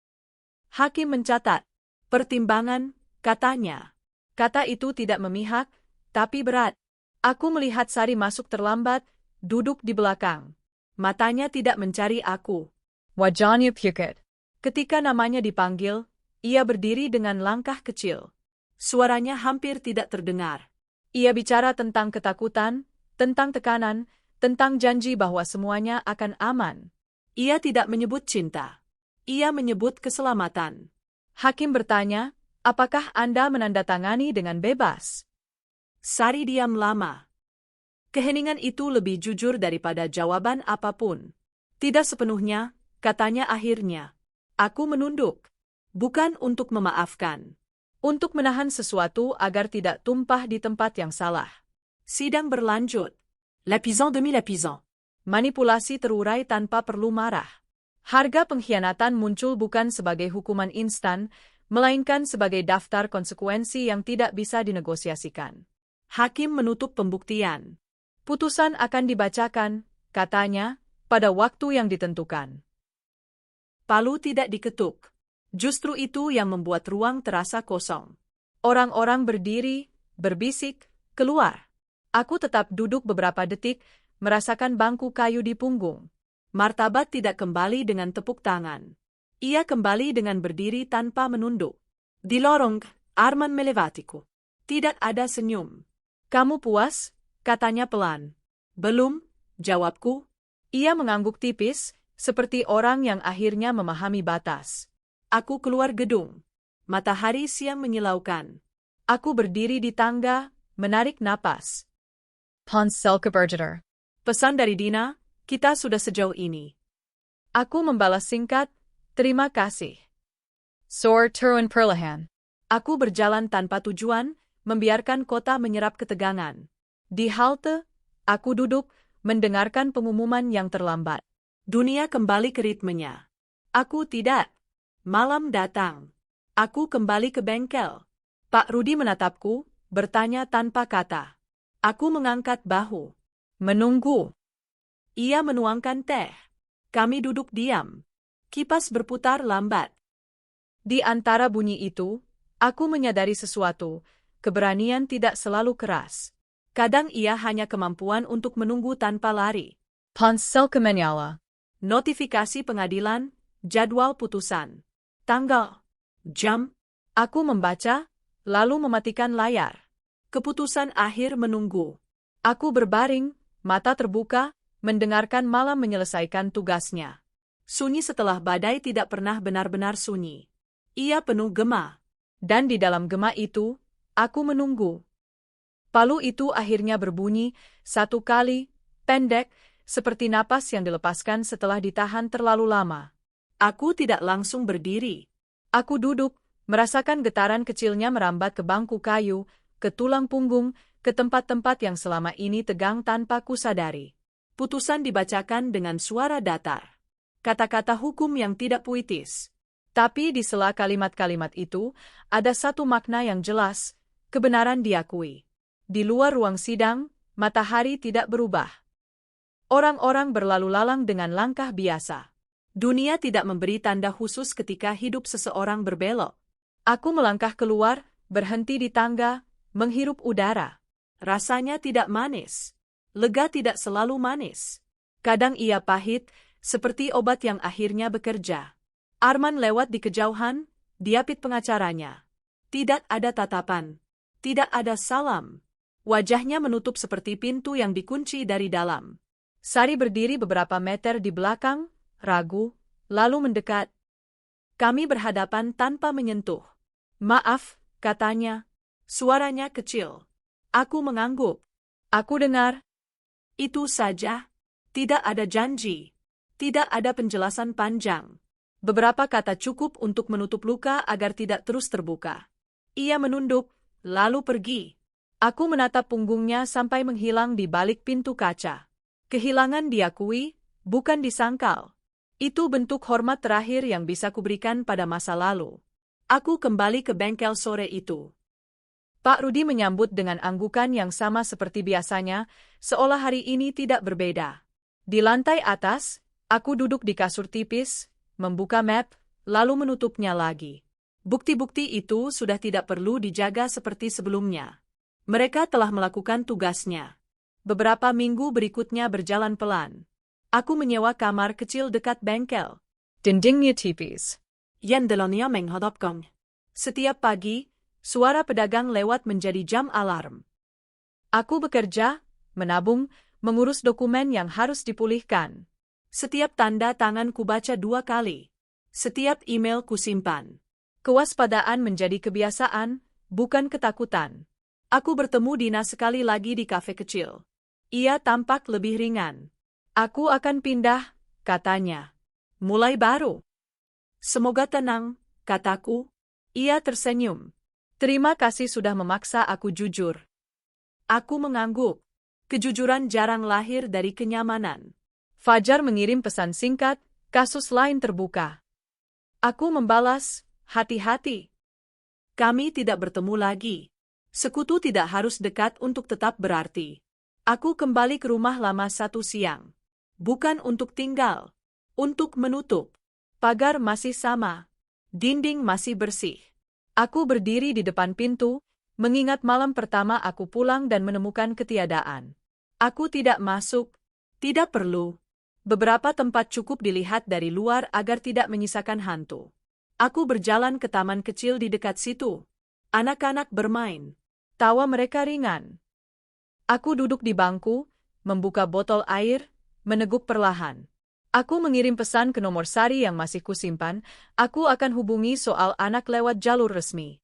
B: Hakim mencatat. Pertimbangan, katanya. Kata itu tidak memihak, tapi berat. Aku melihat Sari masuk terlambat, duduk di belakang. Matanya tidak mencari aku.
A: Wajahnya pucat.
B: Ketika namanya dipanggil, ia berdiri dengan langkah kecil. Suaranya hampir tidak terdengar. Ia bicara tentang ketakutan, tentang tekanan, tentang janji bahwa semuanya akan aman. Ia tidak menyebut cinta. Ia menyebut keselamatan. Hakim bertanya, apakah Anda menandatangani dengan bebas? Sari diam lama. Keheningan itu lebih jujur daripada jawaban apapun. Tidak sepenuhnya, katanya akhirnya. Aku menunduk. Bukan untuk memaafkan. Untuk menahan sesuatu agar tidak tumpah di tempat yang salah. Sidang berlanjut. Lapizan demi lapizan. Manipulasi terurai tanpa perlu marah. Harga pengkhianatan muncul bukan sebagai hukuman instan, melainkan sebagai daftar konsekuensi yang tidak bisa dinegosiasikan. Hakim menutup pembuktian. Putusan akan dibacakan, katanya, pada waktu yang ditentukan. Palu tidak diketuk. Justru itu yang membuat ruang terasa kosong. Orang-orang berdiri, berbisik, keluar. Aku tetap duduk beberapa detik, merasakan bangku kayu di punggung. Martabat tidak kembali dengan tepuk tangan. Ia kembali dengan berdiri tanpa menunduk. Di lorong, Arman melewatiku. Tidak ada senyum. Kamu puas? Katanya pelan. Belum, jawabku. Ia mengangguk tipis, seperti orang yang akhirnya memahami batas. Aku keluar gedung. Matahari siang menyilaukan. Aku berdiri di tangga, menarik napas.
A: Ponsel Keberjeter.
B: Pesan dari Dina, kita sudah sejauh ini. Aku membalas singkat, terima kasih.
A: Sor Turun Perlahan.
B: Aku berjalan tanpa tujuan, membiarkan kota menyerap ketegangan. Di halte, aku duduk, mendengarkan pengumuman yang terlambat. Dunia kembali ke ritmenya. Aku tidak. Malam datang. Aku kembali ke bengkel. Pak Rudi menatapku, bertanya tanpa kata. Aku mengangkat bahu. Menunggu. Ia menuangkan teh. Kami duduk diam. Kipas berputar lambat. Di antara bunyi itu, aku menyadari sesuatu. Keberanian tidak selalu keras. Kadang ia hanya kemampuan untuk menunggu tanpa lari.
A: Ponsel Kemenyala.
B: Notifikasi pengadilan, jadwal putusan. Tanggal, jam. Aku membaca, lalu mematikan layar. Keputusan akhir menunggu. Aku berbaring, mata terbuka, mendengarkan malam menyelesaikan tugasnya. Sunyi setelah badai tidak pernah benar-benar sunyi. Ia penuh gema. Dan di dalam gema itu, aku menunggu. Palu itu akhirnya berbunyi, satu kali, pendek, seperti napas yang dilepaskan setelah ditahan terlalu lama. Aku tidak langsung berdiri. Aku duduk, merasakan getaran kecilnya merambat ke bangku kayu,
A: ke tulang punggung, ke tempat-tempat yang selama ini tegang tanpa kusadari.
B: Putusan dibacakan dengan suara datar. Kata-kata hukum yang tidak puitis.
A: Tapi di sela kalimat-kalimat itu, ada satu makna yang jelas, kebenaran diakui. Di luar ruang sidang, matahari tidak berubah. Orang-orang berlalu lalang dengan langkah biasa.
B: Dunia tidak memberi tanda khusus ketika hidup seseorang berbelok.
A: Aku melangkah keluar, berhenti di tangga, menghirup udara.
B: Rasanya tidak manis. Lega tidak selalu manis.
A: Kadang ia pahit, seperti obat yang akhirnya bekerja.
B: Arman lewat di kejauhan, diapit pengacaranya. Tidak ada tatapan. Tidak ada salam. Wajahnya menutup seperti pintu yang dikunci dari dalam.
A: Sari berdiri beberapa meter di belakang, ragu, lalu mendekat.
B: Kami berhadapan tanpa menyentuh.
A: Maaf, katanya.
B: Suaranya kecil. Aku mengangguk.
A: Aku dengar.
B: Itu saja. Tidak ada janji. Tidak ada penjelasan panjang.
A: Beberapa kata cukup untuk menutup luka agar tidak terus terbuka.
B: Ia menunduk, lalu pergi.
A: Aku menatap punggungnya sampai menghilang di balik pintu kaca. Kehilangan diakui, bukan disangkal. Itu bentuk hormat terakhir yang bisa kuberikan pada masa lalu.
B: Aku kembali ke bengkel sore itu.
A: Pak Rudi menyambut dengan anggukan yang sama seperti biasanya, seolah hari ini tidak berbeda. Di lantai atas, aku duduk di kasur tipis, membuka map, lalu menutupnya lagi.
B: Bukti-bukti itu sudah tidak perlu dijaga seperti sebelumnya. Mereka telah melakukan tugasnya.
A: Beberapa minggu berikutnya berjalan pelan.
B: Aku menyewa kamar kecil dekat bengkel.
A: Dindingnya tipis.
B: Jendelanya menghadapkan. Setiap pagi, suara pedagang lewat menjadi jam alarm.
A: Aku bekerja, menabung, mengurus dokumen yang harus dipulihkan.
B: Setiap tanda tangan kubaca 2 kali. Setiap email kusimpan.
A: Kewaspadaan menjadi kebiasaan, bukan ketakutan.
B: Aku bertemu Dina sekali lagi di kafe kecil. Ia tampak lebih ringan.
A: Aku akan pindah, katanya.
B: Mulai baru. Semoga tenang, kataku. Ia tersenyum.
A: Terima kasih sudah memaksa aku jujur.
B: Aku mengangguk. Kejujuran jarang lahir dari kenyamanan.
A: Fajar mengirim pesan singkat, kasus lain terbuka. Aku membalas, hati-hati.
B: Kami tidak bertemu lagi. Sekutu tidak harus dekat untuk tetap berarti. Aku kembali ke rumah lama satu siang. Bukan untuk tinggal. Untuk menutup.
A: Pagar masih sama.
B: Dinding masih bersih.
A: Aku berdiri di depan pintu, mengingat malam pertama aku pulang dan menemukan ketiadaan.
B: Aku tidak masuk. Tidak perlu. Beberapa tempat cukup dilihat dari luar agar tidak menyisakan hantu. Aku berjalan ke taman kecil di dekat situ. Anak-anak bermain.
A: Tawa mereka ringan. Aku duduk di bangku, membuka botol air, meneguk perlahan. Aku mengirim pesan ke nomor Sari yang masih kusimpan, aku akan hubungi soal anak lewat jalur resmi.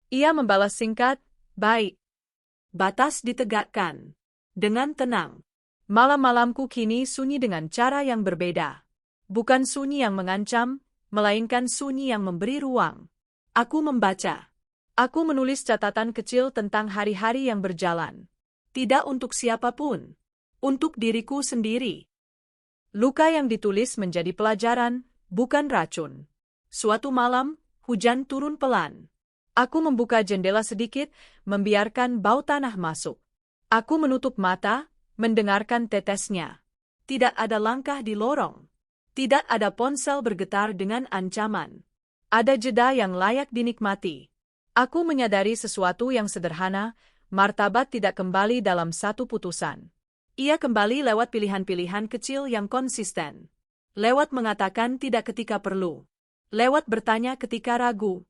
A: Ia membalas singkat, baik.
B: Batas ditegakkan. Dengan tenang.
A: Malam-malamku kini sunyi dengan cara yang berbeda. Bukan sunyi yang mengancam, melainkan sunyi yang memberi ruang.
B: Aku membaca.
A: Aku menulis catatan kecil tentang hari-hari yang berjalan.
B: Tidak untuk siapapun. Untuk diriku sendiri.
A: Luka yang ditulis menjadi pelajaran, bukan racun.
B: Suatu malam, hujan turun pelan.
A: Aku membuka jendela sedikit, membiarkan bau tanah masuk. Aku menutup mata, mendengarkan tetesnya.
B: Tidak ada langkah di lorong. Tidak ada ponsel bergetar dengan ancaman.
A: Ada jeda yang layak dinikmati. Aku menyadari sesuatu yang sederhana, martabat tidak kembali dalam satu putusan.
B: Ia kembali lewat pilihan-pilihan kecil yang konsisten. Lewat mengatakan tidak ketika perlu. Lewat bertanya ketika ragu.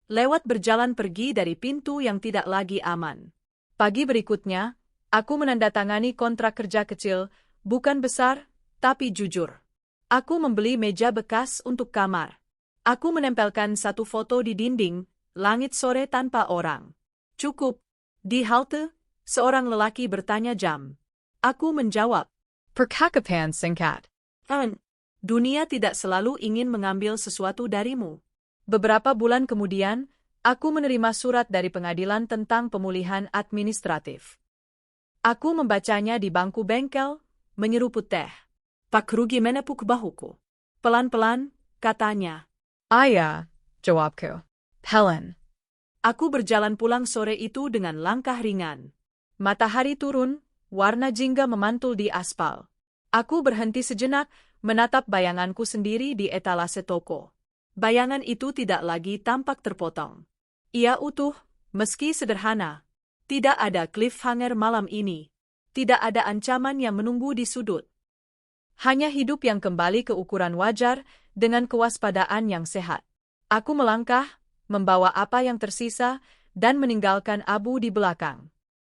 B: Lewat berjalan pergi dari pintu yang tidak lagi aman.
A: Pagi berikutnya, aku menandatangani kontrak kerja kecil, bukan besar, tapi jujur. Aku membeli meja bekas untuk kamar. Aku menempelkan satu foto di dinding, langit sore tanpa orang.
B: Cukup. Di halte, seorang lelaki bertanya jam. Aku menjawab.
A: Percakapan singkat.
B: Dunia tidak selalu ingin mengambil sesuatu darimu.
A: Beberapa bulan kemudian, Aku menerima surat dari pengadilan tentang pemulihan administratif. Aku membacanya di bangku bengkel, menyeruput teh.
B: Pak Rugi menepuk bahuku. Pelan-pelan, katanya.
A: Ayah, jawabku. Helen.
B: Aku berjalan pulang sore itu dengan langkah ringan.
A: Matahari turun, warna jingga memantul di aspal. Aku berhenti sejenak, menatap bayanganku sendiri di etalase toko.
B: Bayangan itu tidak lagi tampak terpotong. Ia utuh, meski sederhana. Tidak ada cliffhanger malam ini. Tidak ada ancaman yang menunggu di sudut.
A: Hanya hidup yang kembali ke ukuran wajar, dengan kewaspadaan yang sehat. Aku melangkah, membawa apa yang tersisa, dan meninggalkan Abu di belakang.